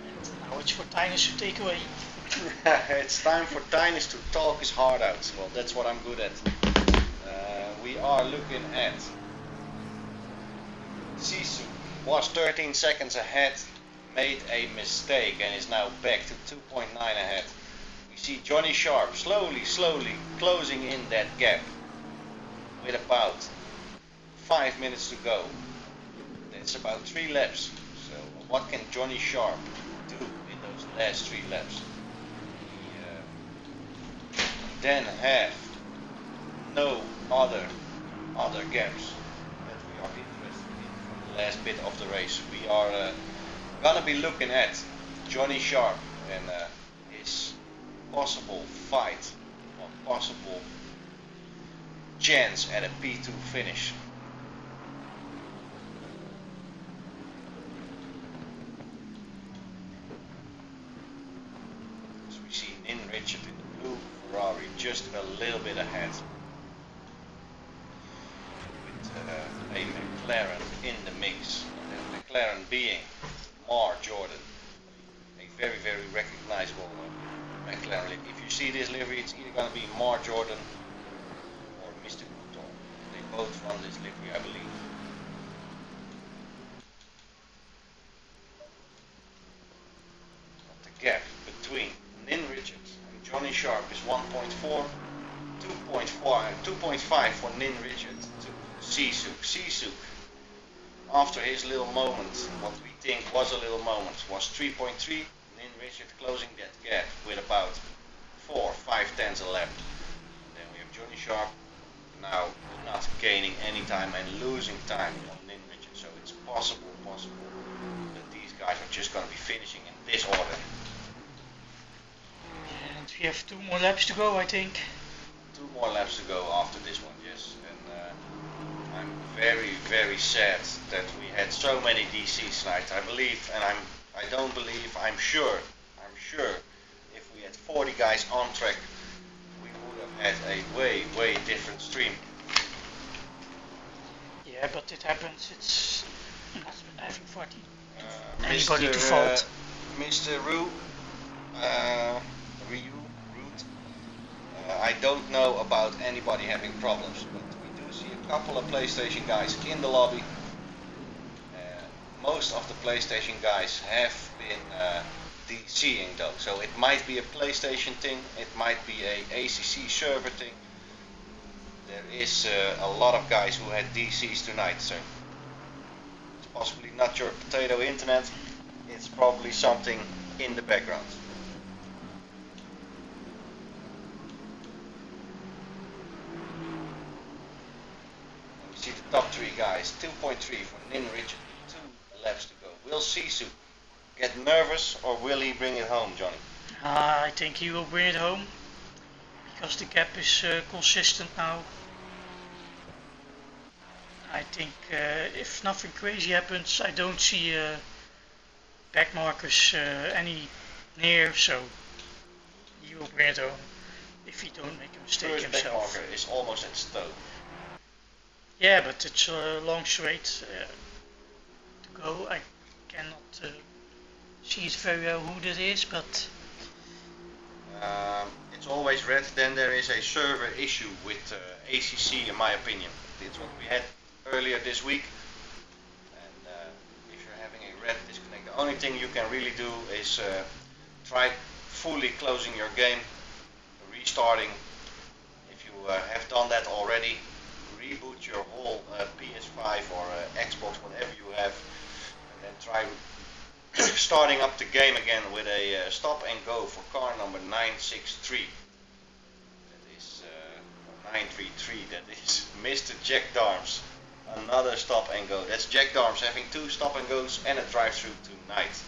And now it's for Tynus to take away. It's time for Tynus to talk his heart out. Well, that's what I'm good at. We are looking at Sisu was 13 seconds ahead, made a mistake and is now back to 2.9 ahead. We see Johnny Sharp slowly closing in that gap with about 5 minutes to go. That's about 3 laps. So what can Johnny Sharp do in those last 3 laps? Then have no other gaps that we are interested in. last bit of the race. We are gonna be looking at Johnny Sharp and his possible fight or possible chance at a P2 finish. As we see Nin Richard in the blue Ferrari just a little bit ahead. A McLaren in the mix, and McLaren being Mar Jordan, a very, very recognizable McLaren. If you see this livery, it's either going to be Mar Jordan or Mr. Couton. They both run this livery, I believe. But the gap between Nin Richards and Johnny Sharp is 1.4, 2.5 for Nin Richards. Sisuk, after his little moment, what we think was a little moment, was 3.3. Nin Richard closing that gap with about 4-5 tenths a lap. And then we have Johnny Sharp now not gaining any time and losing time on Nin Richard. So it's possible that these guys are just going to be finishing in this order. And we have 2 more laps to go, I think. 2 more laps to go after this one, yes. And I'm very, very sad that we had so many DCs tonight. I believe, and I'm sure, if we had 40 guys on track, we would have had a way, way different stream. Yeah, but it happens. It's not everybody. Anybody to fault. Mr. I don't know about anybody having problems, but we do see a couple of PlayStation guys in the lobby. Most of the PlayStation guys have been DCing though, so it might be a PlayStation thing, it might be a ACC server thing. There is a lot of guys who had DCs tonight, so it's possibly not your potato internet, it's probably something in the background. See the top 3 guys, 2.3 for Nin Richard, 2 laps to go. Will Sisu get nervous or will he bring it home, Johnny? I think he will bring it home because the gap is consistent now. I think if nothing crazy happens, I don't see back markers any near, so he will bring it home if he don't make a mistake First himself. back marker is almost at Stowe. Yeah, but it's a long straight to go. I cannot see very well who that is, but it's always red. Then there is a server issue with ACC, in my opinion. It's what we had earlier this week. And if you're having a red disconnect, the only thing you can really do is try fully closing your game, restarting. If you have done that already, reboot your whole PS5 or Xbox, whatever you have, and then try starting up the game again with a stop and go for car number 963. That is 933. That is Mr. Jack Darms. Another stop and go. That's Jack Darms having 2 stop and goes and a drive-through tonight.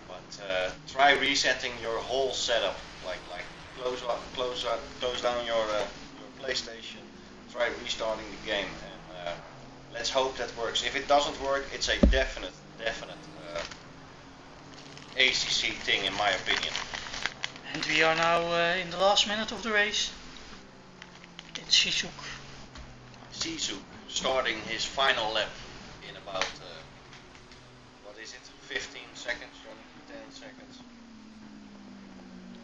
But try resetting your whole setup, like close down your PlayStation, try restarting the game, and let's hope that works. If it doesn't work, it's a definite ACC thing, in my opinion. and we are now in the last minute of the race. It's Sisuk. Sisuk starting his final lap in about what is it? 15 seconds, Johnny? 10 seconds.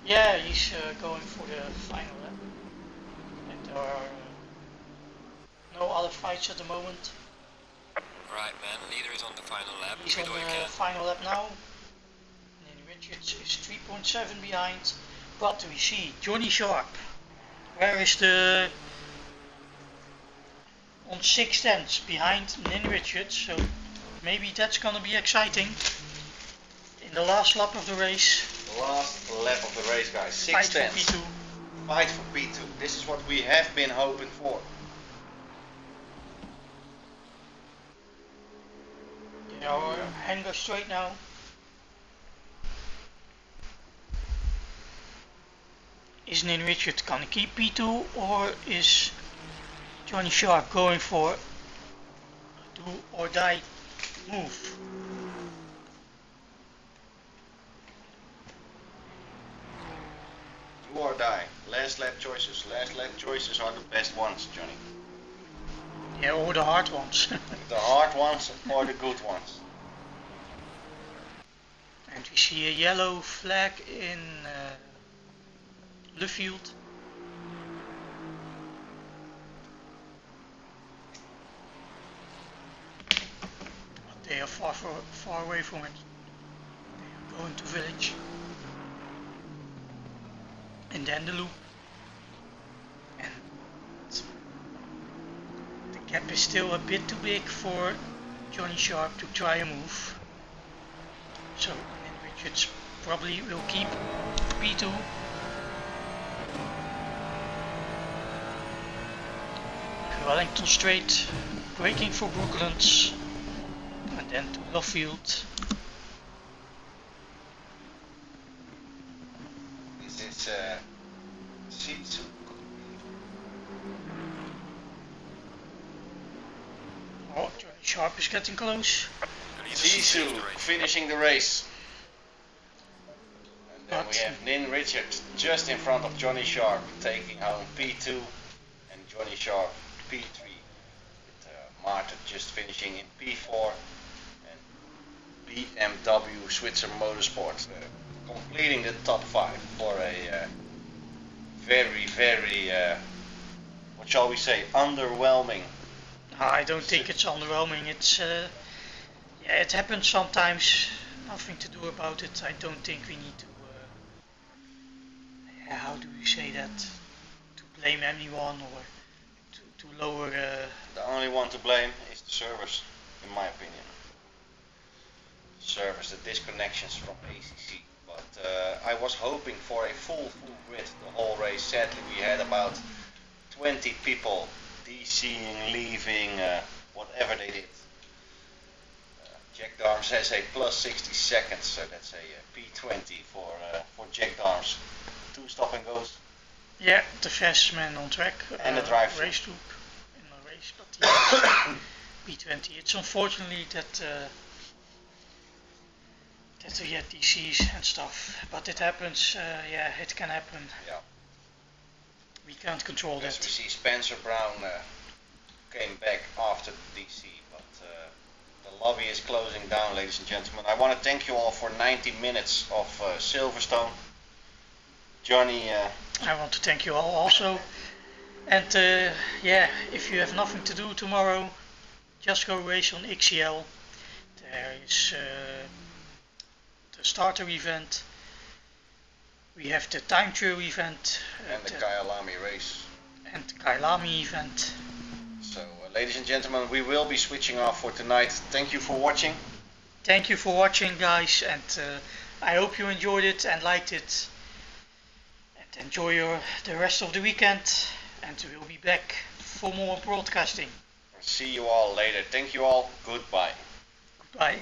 Yeah, he's going for the final lap. And there are no other fights at the moment. Right, man. Leader is on the final lap. He's on the final lap now. Nin Richards is 3.7 behind. But we see Johnny Sharp. Where is the... on 6 tenths behind Nin Richards. So maybe that's gonna be exciting. In the last lap of the race. Last lap of the race, guys. 6 tenths. P2. Fight for P2. This is what we have been hoping for. Yeah, our hanger straight now. Is Nin Richard gonna keep P2 or is Johnny Sharp going for a do or die move? Do or die. Last lap choices. Last lap choices are the best ones, Johnny. Yeah, or the hard ones. The hard ones or the good ones. And we see a yellow flag in the field. But they are far away from it. They are going to village. And then the loop. And the gap is still a bit too big for Johnny Sharp to try a move. So Richards probably will keep P2. Wellington straight, braking for Brooklands, and then to Lovefield. This is Sisu. Oh, Johnny Sharp is getting close. Sisu finishing the race. And then we have Nin Richards just in front of Johnny Sharp, taking home P2, and Johnny Sharp P3. With Martin just finishing in P4, and BMW Switzer Motorsport completing the top 5 for a very, what shall we say, underwhelming. I don't think it's underwhelming. It's yeah, it happens sometimes. Nothing to do about it. I don't think we need to. How do you say that? To blame anyone or to lower. The only one to blame is the servers, in my opinion. Servers, the disconnections from ACC. But I was hoping for a full grid the whole race. Sadly, we had about 20 people DCing, leaving, whatever they did. Jack Darms has a plus 60 seconds, so that's a P20 for Jack Darms. 2 stop and goes. Yeah, the fastest man on track. And the drive race loop in the race, but yeah, P20. It's unfortunately that we get DCs and stuff, but it happens. Yeah, it can happen. Yeah. We can't control As that. we see, Spencer Brown came back after the DC, but the lobby is closing down, ladies and gentlemen. I want to thank you all for 90 minutes of Silverstone. Johnny. I want to thank you all also. And yeah, if you have nothing to do tomorrow, just go race on XCL. There is the starter event. We have the time trial event. And the Kyalami race. And the Kyalami event. So, ladies and gentlemen, we will be switching off for tonight. Thank you for watching. Thank you for watching, guys, and I hope you enjoyed it and liked it. And enjoy the rest of the weekend. And we'll be back for more broadcasting. See you all later. Thank you all. Goodbye. Goodbye.